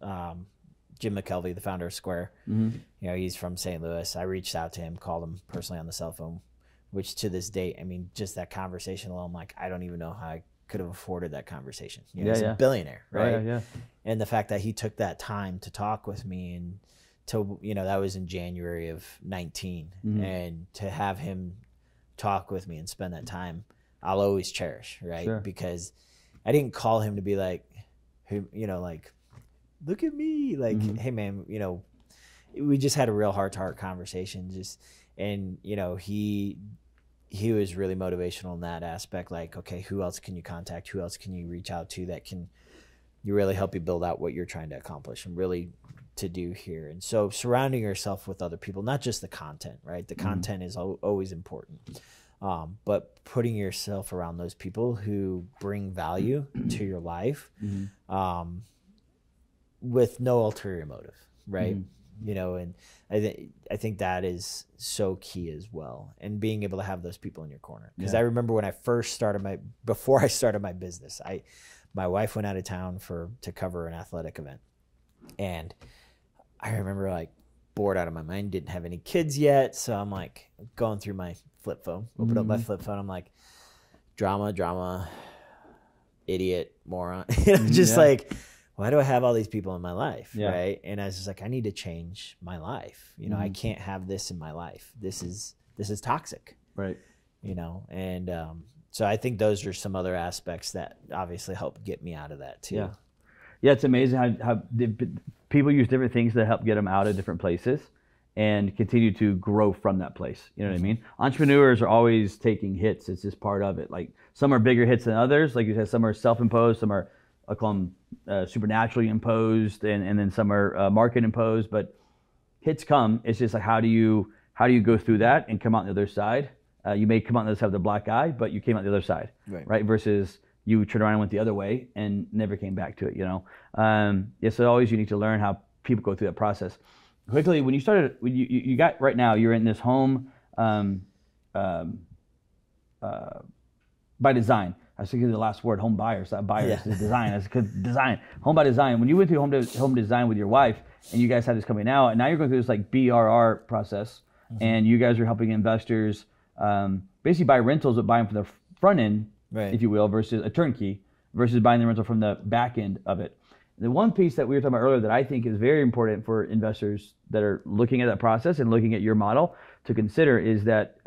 Jim McKelvey, the founder of Square, he's from St. Louis. I reached out to him, called him personally on the cell phone, which to this date, I mean, just that conversation alone, like, I don't even know how I could have afforded that conversation. He's a billionaire, right? Yeah. And the fact that he took that time to talk with me, and to, that was in January of 19, and to have him talk with me and spend that time, I'll always cherish, right? Sure. Because I didn't call him to be like, you know, like, look at me, like, hey man, you know, we just had a real heart-to-heart conversation, and you know, he was really motivational in that aspect. Like, okay, who else can you contact? Who else can you reach out to that can really help you build out what you're trying to accomplish and really to do here? And so surrounding yourself with other people, not just the content, right? The content is always important. But putting yourself around those people who bring value to your life, with no ulterior motive, right? You know, and I think that is so key as well. And being able to have those people in your corner. Because I remember when I first started before I started my business, my wife went out of town to cover an athletic event. And I remember like bored out of my mind, didn't have any kids yet. So I'm like going through my flip phone, open up my flip phone. I'm like, drama, idiot, moron, you know, just like, why do I have all these people in my life? Right. And I was just like, I need to change my life. You know, I can't have this in my life. This is toxic. Right. You know, and, so I think those are some other aspects that obviously help get me out of that too. Yeah. It's amazing how people use different things to help get them out of different places and continue to grow from that place. You know what I mean? Entrepreneurs are always taking hits. It's just part of it. Like some are bigger hits than others. Like you said, some are self-imposed, some are, I call them supernaturally imposed, and then some are market imposed. But hits come. It's just like how do you go through that and come out the other side? You may come out the other side with a black eye, but you came out the other side, right? Versus you turned around and went the other way and never came back to it. You know, so always you need to learn how people go through that process. Quickly, when you started, you got right now, you're in this home by design. I was thinking the last word, home buyers, not buyers, is design. That's good design. Home by design. When you went through home design with your wife, and you guys had this coming out, and now you're going through this like BRR process, and you guys are helping investors basically buy rentals, but buy them from the front end, if you will, versus a turnkey, versus buying the rental from the back end of it. The one piece that we were talking about earlier that I think is very important for investors that are looking at that process and looking at your model to consider is that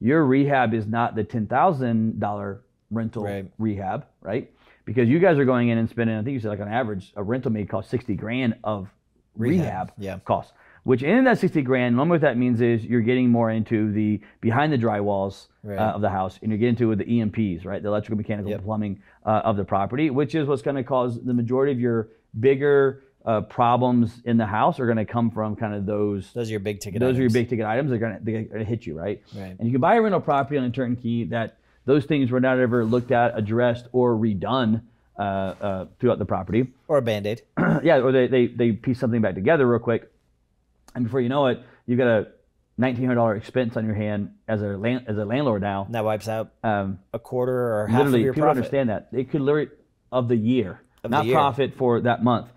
your rehab is not the $10,000 rental rehab, right? Because you guys are going in and spending, I think you said like on average, a rental may cost $60,000 of rehab costs. Which in that $60,000, normally what that means is you're getting more into the behind the drywalls of the house, and you're getting into the EMPs, right? The electrical, mechanical, plumbing of the property, which is what's going to cause the majority of your bigger problems in the house are going to come from kind of those. Those are your big ticket items. Those are your big ticket items. They're going to hit you, right? And you can buy a rental property on a turnkey that those things were not ever looked at, addressed, or redone throughout the property. Or a Band-Aid. Or they piece something back together real quick. And before you know it, you've got a $1,900 expense on your hand as a landlord now. And that wipes out a quarter or half of your people profit. Understand that. It could literally, of the year, not profit for that month,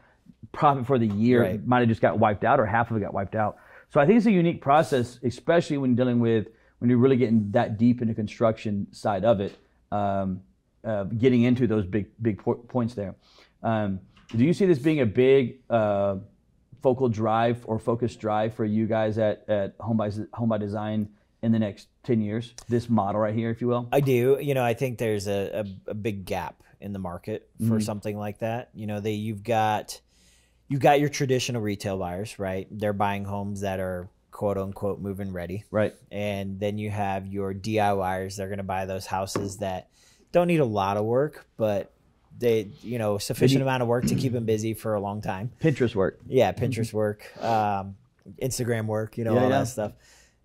profit for the year might have just got wiped out or half of it got wiped out. So I think it's a unique process, especially when dealing with, when you're really getting that deep into construction side of it, getting into those big points there. Do you see this being a big focal drive or focused drive for you guys at Home by Design in the next 10 years, this model right here, if you will? I do. You know, I think there's a big gap in the market for something like that. You know, you've got your traditional retail buyers, right? They're buying homes that are quote unquote move-in ready. Right. And then you have your DIYers. They're going to buy those houses that don't need a lot of work, but they, you know, sufficient amount of work to keep them busy for a long time. Pinterest work. Yeah, Pinterest work, Instagram work, you know, all that stuff.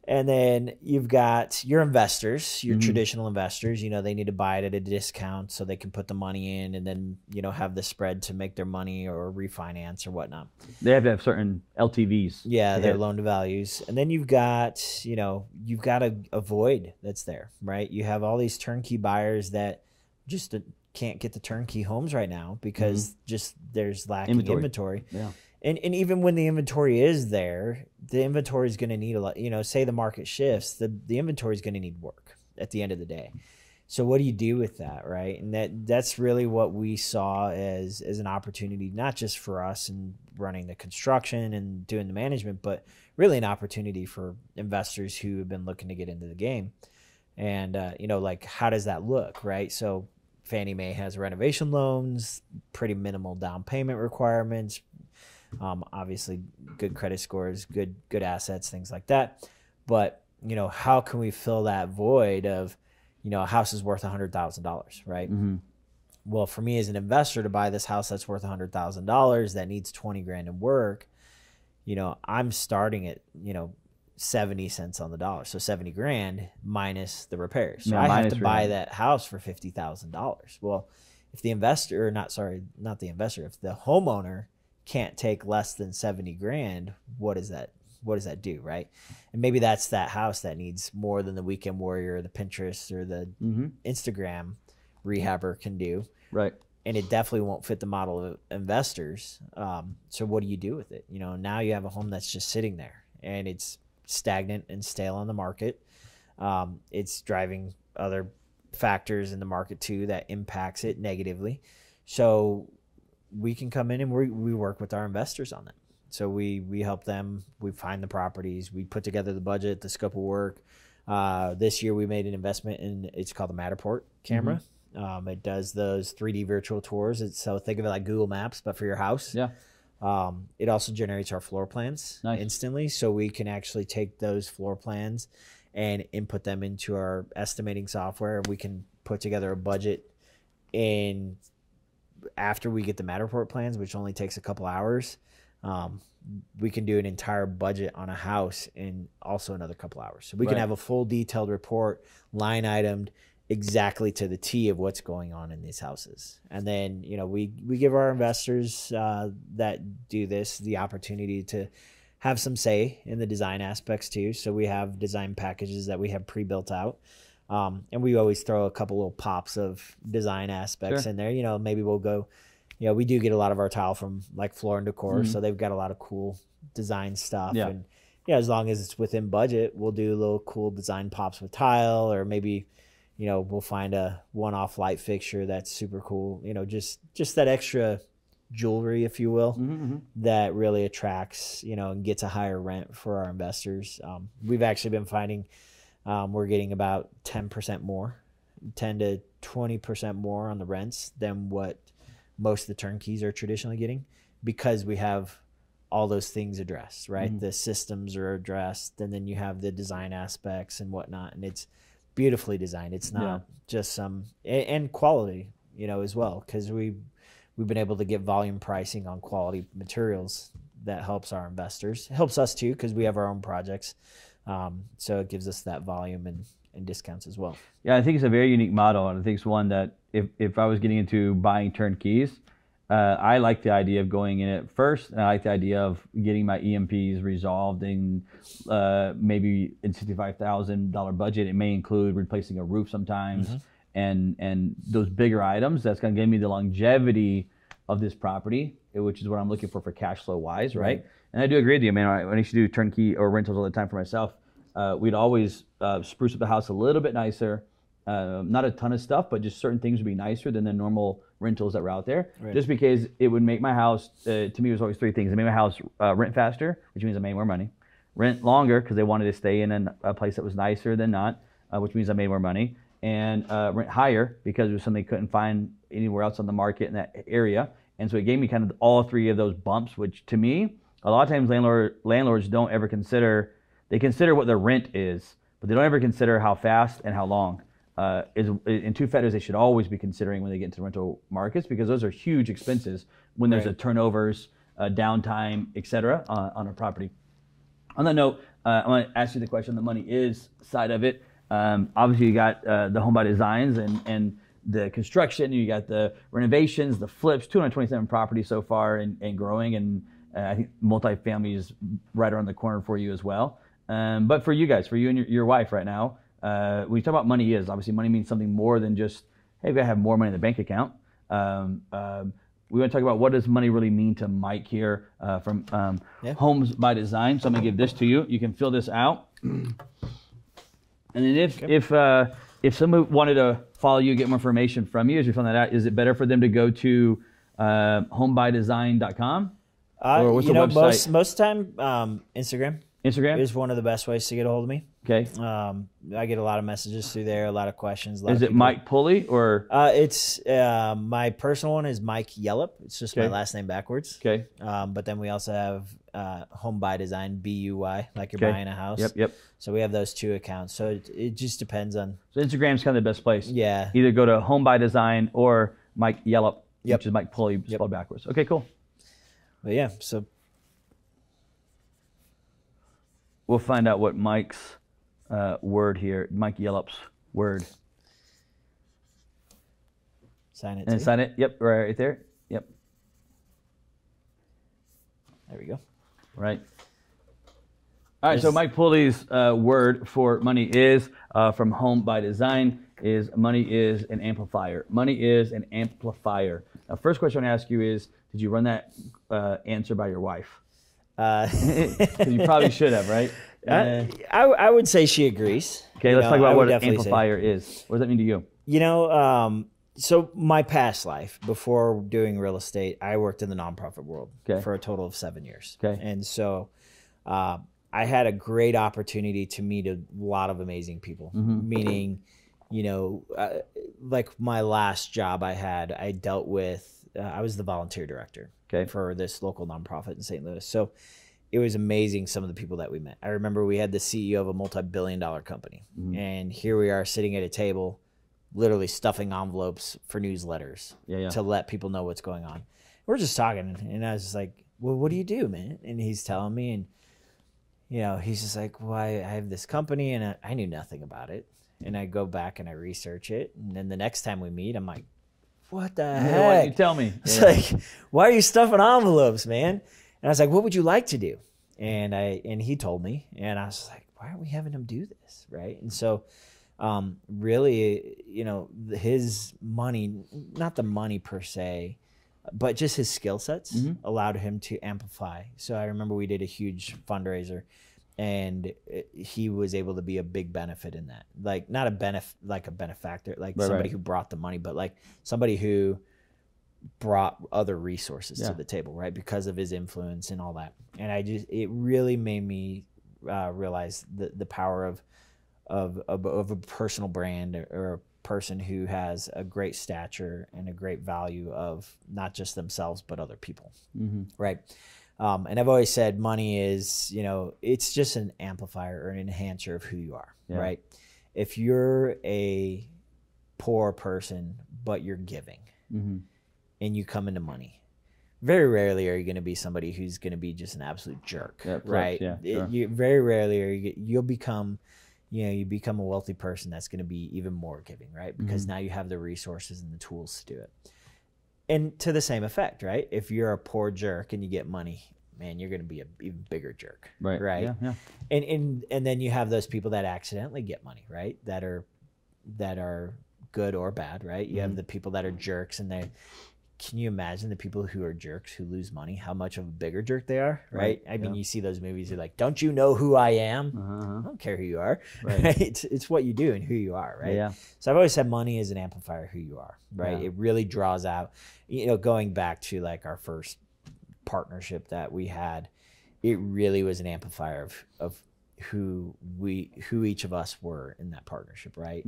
And then you've got your investors, your traditional investors. You know, they need to buy it at a discount so they can put the money in and then, you know, have the spread to make their money or refinance or whatnot. They have to have certain LTVs. Yeah, their loan to values. And then you've got, you know, you've got a void that's there, right? You have all these turnkey buyers that just can't get the turnkey homes right now because just there's lacking inventory. Yeah. And even when the inventory is there, the inventory is going to need a lot, you know, say the market shifts, the inventory is going to need work at the end of the day. So what do you do with that, right? And that's really what we saw as an opportunity, not just for us in running the construction and doing the management, but really an opportunity for investors who have been looking to get into the game. And, like, how does that look, right? So Fannie Mae has renovation loans, pretty minimal down payment requirements, obviously good credit scores, good assets, things like that. But, how can we fill that void of, a house is worth $100,000, right? Mm-hmm. Well, for me as an investor to buy this house that's worth $100,000 that needs 20 grand in work, I'm starting at, 70 cents on the dollar. So 70 grand minus the repairs. So I have to buy that house for $50,000. Well, if the investor, if the homeowner can't take less than 70 grand, what does that do, right? And maybe that's that house that needs more than the Weekend Warrior or the Pinterest or the Instagram rehabber can do. Right. And it definitely won't fit the model of investors. So what do you do with it? Now you have a home that's just sitting there and it's stagnant and stale on the market. It's driving other factors in the market too that impacts it negatively. So we can come in and we work with our investors on that. So we help them. We find the properties. We put together the budget, the scope of work. This year we made an investment in, it's called the Matterport camera. It does those 3D virtual tours. So think of it like Google Maps, but for your house. Yeah. It also generates our floor plans instantly. So we can actually take those floor plans and input them into our estimating software. We can put together a budget after we get the Matterport plans, which only takes a couple hours. We can do an entire budget on a house in also another couple hours. So we can have a full detailed report, line itemed, exactly to the T of what's going on in these houses. And then, we give our investors that do this the opportunity to have some say in the design aspects too. So we have design packages that we have pre-built out. And we always throw a couple little pops of design aspects in there. Maybe we'll go, we do get a lot of our tile from like Floor and Decor. So they've got a lot of cool design stuff. Yeah. And as long as it's within budget, we'll do little cool design pops with tile, or maybe, we'll find a one-off light fixture that's super cool. Just that extra jewelry, if you will, that really attracts, and gets a higher rent for our investors. We've actually been finding we're getting about 10% more, 10 to 20% more on the rents than what most of the turnkeys are traditionally getting, because we have all those things addressed, right? The systems are addressed, and then you have the design aspects and whatnot, and it's beautifully designed. It's not just some, and quality, as well, because we've been able to get volume pricing on quality materials that helps our investors. It helps us too, because we have our own projects. So it gives us that volume and discounts as well. Yeah, I think it's a very unique model, and I think it's one that if I was getting into buying turnkeys, I like the idea of going in it first, and I like the idea of getting my EMPs resolved in maybe in $65,000 budget. It may include replacing a roof sometimes, and those bigger items. That's going to give me the longevity of this property, which is what I'm looking for cash flow wise, right? And I do agree with you, man. When I used to do turnkey or rentals all the time for myself, we'd always spruce up the house a little bit nicer. Not a ton of stuff, but just certain things would be nicer than the normal rentals that were out there. Just because it would make my house, to me, it was always three things. It made my house rent faster, which means I made more money. Rent longer, because they wanted to stay in a place that was nicer than not, which means I made more money. And rent higher, because it was something they couldn't find anywhere else on the market in that area. And so it gave me kind of all three of those bumps, which to me, a lot of times landlords don't ever consider. They consider what the rent is, but they don't ever consider how fast and how long. And two factors they should always be considering when they get into rental markets, because those are huge expenses when there's a turnovers, downtime, etc. on a property. On that note, I want to ask you the question: the money is side of it. Obviously, you got the home by designs and the construction. You got the renovations, the flips. 227 properties so far and growing, and I think multifamily is right around the corner for you as well. But for you guys, for you and your wife right now. When you talk about money obviously money means something more than just, hey, we gotta have more money in the bank account. We want to talk about what does money really mean to Mike here from Homes by Design. So I'm gonna give this to you. You can fill this out. And then if someone wanted to follow you, get more information from you as you're filling that out, is it better for them to go to homebydesign.com? Or what's the website? Most time Instagram. Instagram is one of the best ways to get a hold of me. Okay. I get a lot of messages through there, a lot of questions. Is it Mike Pulley or? It's my personal one is Mike Yellop. It's just my last name backwards. Okay. But then we also have Home by Design, BUY, like you're buying a house. Yep. So we have those 2 accounts. So it just depends on. So Instagram's kind of the best place. Yeah. Either go to Home by Design or Mike Yellop, which is Mike Pulley spelled backwards. Okay, cool. But yeah, so. We'll find out what Mike's word here, Mike Yellop's word. Sign it. And sign it. Yep, right there. Yep. There we go. Right. All right, so Mike Pulley's word for money is, from Home by Design, is money is an amplifier. Money is an amplifier. Now, first question I want to ask you is, did you run that answer by your wife? You probably should have, right? I would say she agrees. Okay, let's talk about what an amplifier is. What does that mean to you? You know, so my past life, before doing real estate, I worked in the nonprofit world for a total of 7 years. Okay. And so I had a great opportunity to meet a lot of amazing people, meaning, you know, like my last job I dealt with, I was the volunteer director for this local nonprofit in St. Louis. So it was amazing, some of the people that we met. I remember we had the CEO of a multi-billion-dollar company, and here we are sitting at a table, literally stuffing envelopes for newsletters to let people know what's going on. We're just talking, and I was just like, well, what do you do, man? And he's telling me, and, you know, he's just like, well, I have this company, and I knew nothing about it. And I go back and I research it, and then the next time we meet, I'm like, what the heck? Why don't you tell me? It's like, why are you stuffing envelopes, man? And I was like, what would you like to do? And he told me, and I was like, why aren't we having him do this, right? And so really, you know, his money, not the money per se, but just his skill sets allowed him to amplify. So I remember we did a huge fundraiser, and he was able to be a big benefit in that. Like, not a benefactor, like somebody who brought the money, but like somebody who brought other resources to the table, right? Because of his influence and all that. And it really made me realize the power of a personal brand, or a person who has a great stature and a great value of not just themselves, but other people, right? And I've always said money is, you know, it's just an amplifier or an enhancer of who you are, right? If you're a poor person, but you're giving, and you come into money, very rarely are you going to be somebody who's going to be just an absolute jerk, right? You very rarely you'll become, you know, you become a wealthy person that's going to be even more giving, right? Because now you have the resources and the tools to do it. And to the same effect, right? If you're a poor jerk and you get money, man, you're going to be an even bigger jerk, right? Yeah. And then you have those people that accidentally get money, right? That are good or bad, right? You have the people that are jerks, and can you imagine the people who are jerks who lose money, how much of a bigger jerk they are, right? I mean, you see those movies, you're like, don't you know who I am? I don't care who you are, right? It's what you do and who you are, right? So I've always said money is an amplifier of who you are, right? It really draws out, you know, going back to like our first partnership that we had, it really was an amplifier of who each of us were in that partnership, right?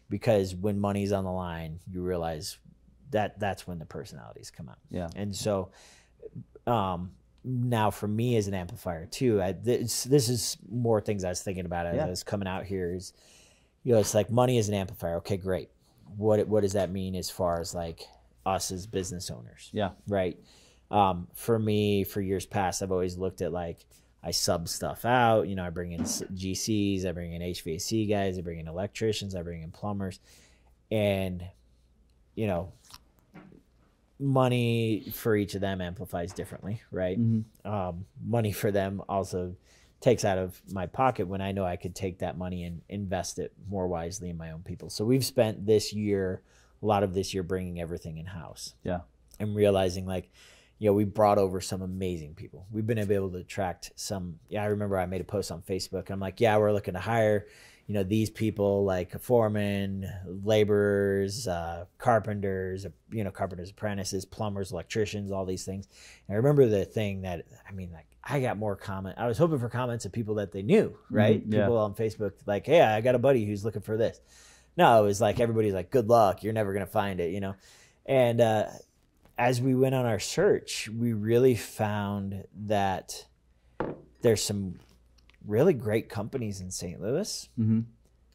Because when money's on the line, you realize that's when the personalities come out. And so now for me as an amplifier too, this is more things I was thinking about as I was coming out here is, you know, it's like money is an amplifier. Okay, great. What does that mean as far as like us as business owners? Right. For me, for years past, I've always looked at like, I sub stuff out, you know, I bring in GCs, I bring in HVAC guys, I bring in electricians, I bring in plumbers, and, you know, money for each of them amplifies differently, right? Money for them also takes out of my pocket when I know I could take that money and invest it more wisely in my own people. So we've spent a lot of this year bringing everything in-house. And realizing like, you know, we brought over some amazing people. We've been able to attract some. I remember I made a post on Facebook. I'm like, we're looking to hire, these people like foremen, laborers, carpenters, carpenters apprentices, plumbers, electricians, all these things. And I remember the thing that, I got more I was hoping for comments of people that they knew, right? People on Facebook like, hey, I got a buddy who's looking for this. No, it was like, everybody's like, good luck, you're never going to find it, And as we went on our search, we really found that there's some really great companies in St. Louis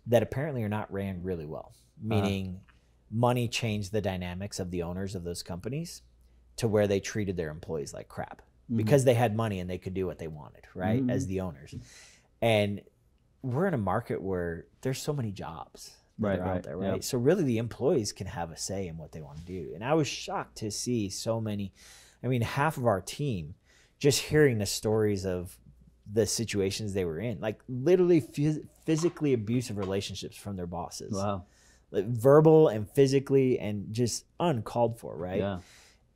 that apparently are not ran really well, meaning money changed the dynamics of the owners of those companies to where they treated their employees like crap because they had money and they could do what they wanted, right, as the owners. And we're in a market where there's so many jobs that are out there, right? Yep. So really the employees can have a say in what they want to do. And I was shocked to see so many, half of our team, just hearing the stories of the situations they were in, like literally physically abusive relationships from their bosses. Wow. Like verbal and physically and just uncalled for, right? Yeah.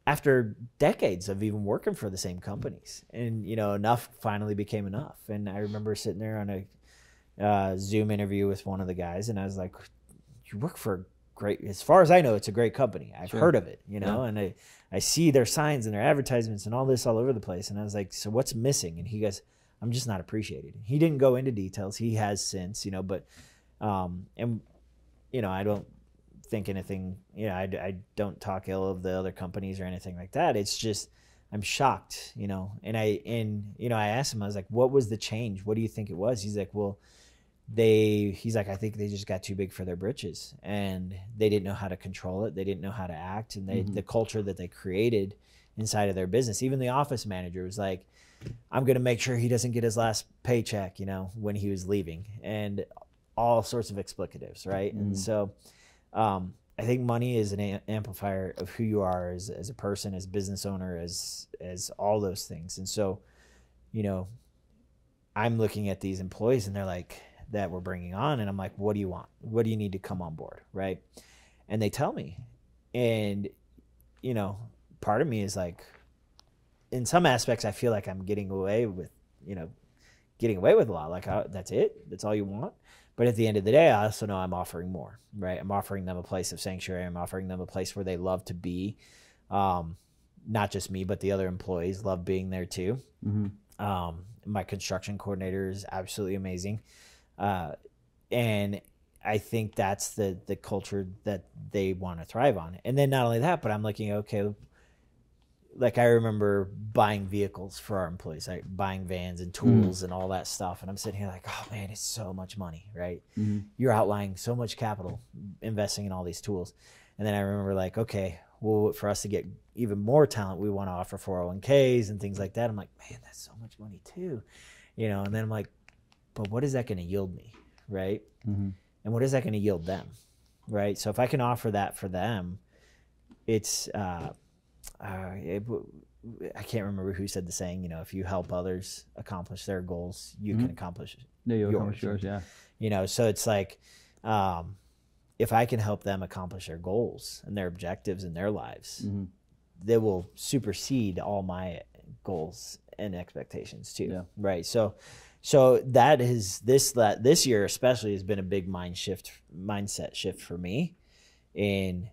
After decades of even working for the same companies. And, enough finally became enough. And I remember sitting there on a Zoom interview with one of the guys, and I was like, you work for as far as I know, it's a great company. I've heard of it, and I see their signs and their advertisements and all this all over the place. And I was like, so what's missing? And he goes, I'm just not appreciated. He didn't go into details. He has since, but, I don't think anything, I don't talk ill of the other companies or anything like that. It's just, I'm shocked, and I asked him, I was like, what was the change? What do you think it was? He's like, well, I think they just got too big for their britches and they didn't know how to control it. They didn't know how to act. And the culture that they created inside of their business, even the office manager was like, I'm going to make sure he doesn't get his last paycheck, when he was leaving, and all sorts of explicatives. Right. And so, I think money is an amplifier of who you are as a person, as business owner, as all those things. And so, I'm looking at these employees and they're like, that we're bringing on. And I'm like, what do you want? What do you need to come on board? Right. And they tell me, and, part of me is like, in some aspects, I feel like I'm getting away with a lot. Like, that's it. That's all you want. But at the end of the day, I also know I'm offering more, right? I'm offering them a place of sanctuary. I'm offering them a place where they love to be. Not just me, but the other employees love being there too. My construction coordinator is absolutely amazing. And I think that's the culture that they want to thrive on. And then not only that, but I'm looking, okay, like I remember buying vehicles for our employees, like buying vans and tools and all that stuff. And I'm sitting here like, oh man, it's so much money, right? You're outlying so much capital investing in all these tools. And then I remember like, okay, well, for us to get even more talent, we want to offer 401ks and things like that. I'm like, man, that's so much money too, and then I'm like, but what is that going to yield me, right? And what is that going to yield them, right? So if I can offer that for them, it's I can't remember who said the saying, if you help others accomplish their goals, you can accomplish yours. Yeah. So it's like, if I can help them accomplish their goals and their objectives in their lives, they will supersede all my goals and expectations too. Yeah. Right. So that is this year especially has been a big mindset shift for me in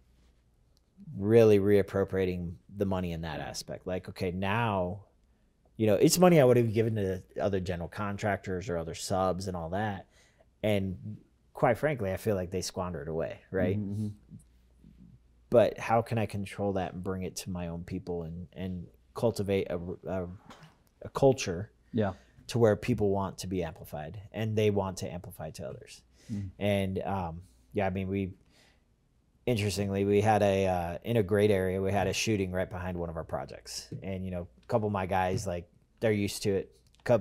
really reappropriating the money in that aspect. Like, okay, now, it's money I would have given to other general contractors or other subs and all that. And quite frankly, I feel like they squander it away. Right. But how can I control that and bring it to my own people and cultivate a culture to where people want to be amplified and they want to amplify to others. And interestingly, we had in a great area, we had a shooting right behind one of our projects. And, a couple of my guys, like, they're used to it.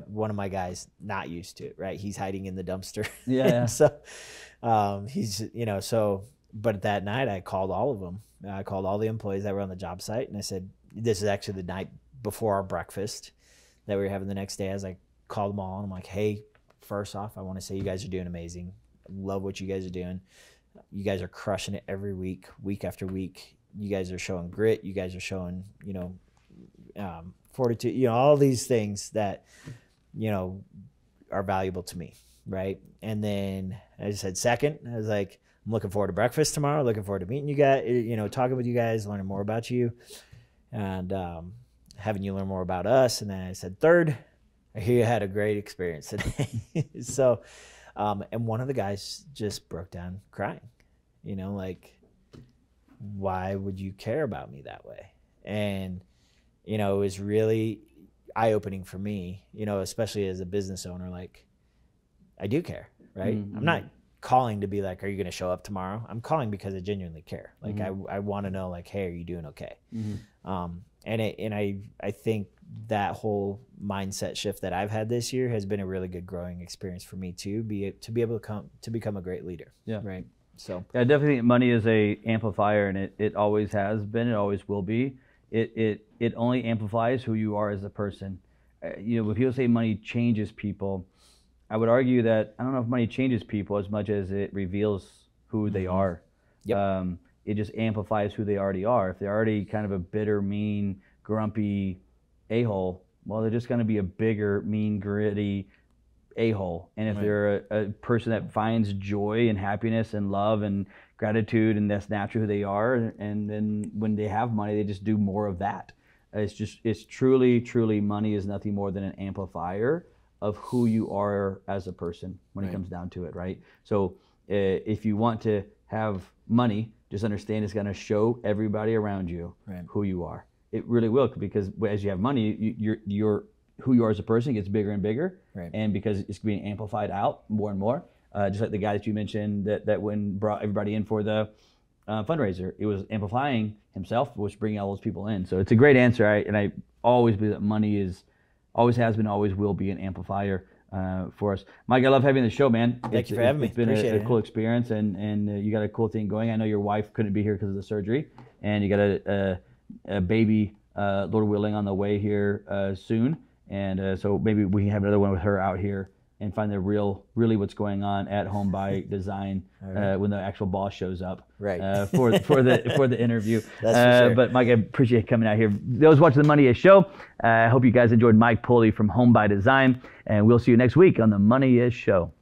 One of my guys, not used to it, right? He's hiding in the dumpster. Yeah. So but that night I called all of them. I called all the employees that were on the job site. And I said, this is actually the night before our breakfast that we were having the next day. As I called them all, and I'm like, hey, first off, I want to say you guys are doing amazing. I love what you guys are doing. You guys are crushing it every week after week. You guys are showing grit. You guys are showing, fortitude, all these things that, are valuable to me. right? And then I just said second. I was like, I'm looking forward to breakfast tomorrow. Looking forward to meeting you guys, talking with you guys, learning more about you, and having you learn more about us. And then I said third, I hear you had a great experience today. So, and one of the guys just broke down crying, like, why would you care about me that way? And, it was really eye-opening for me, especially as a business owner. Like, I do care, right? I'm not calling to be like, are you going to show up tomorrow? I'm calling because I genuinely care. Like, I want to know, like, hey, are you doing okay? And I think that whole mindset shift that I've had this year has been a really good growing experience for me too, to be able to become a great leader. Yeah. Right. So I definitely think money is a amplifier, and it always has been. It always will be. It only amplifies who you are as a person. When people say money changes people, I would argue that I don't know if money changes people as much as it reveals who they are. Yep. It just amplifies who they already are. If they're already kind of a bitter, mean, grumpy a-hole, well, they're just going to be a bigger, mean, gritty a-hole. And if they're a person that finds joy and happiness and love and gratitude, and that's naturally who they are, and then when they have money, they just do more of that. It's truly money is nothing more than an amplifier of who you are as a person when it comes down to it, right? So if you want to have money, just understand it's going to show everybody around you who you are. It really will, because as you have money, you're who you are as a person gets bigger and bigger, and because it's being amplified out more and more. Just like the guy that you mentioned that when brought everybody in for the fundraiser, it was amplifying himself, which bringing all those people in. So it's a great answer, and I always believe that money always has been, always will be an amplifier for us. Mike, I love having the show, man. Thank you for having me. It's been a cool experience, and you got a cool thing going. I know your wife couldn't be here because of the surgery, and you got a baby, Lord willing, on the way here soon. And so maybe we can have another one with her out here and find really what's going on at Home by Design when the actual boss shows up for the interview. That's for sure. But Mike, I appreciate you coming out here. Those watching the Money Is Show, I hope you guys enjoyed Mike Pulley from Home by Design, and we'll see you next week on the Money Is Show.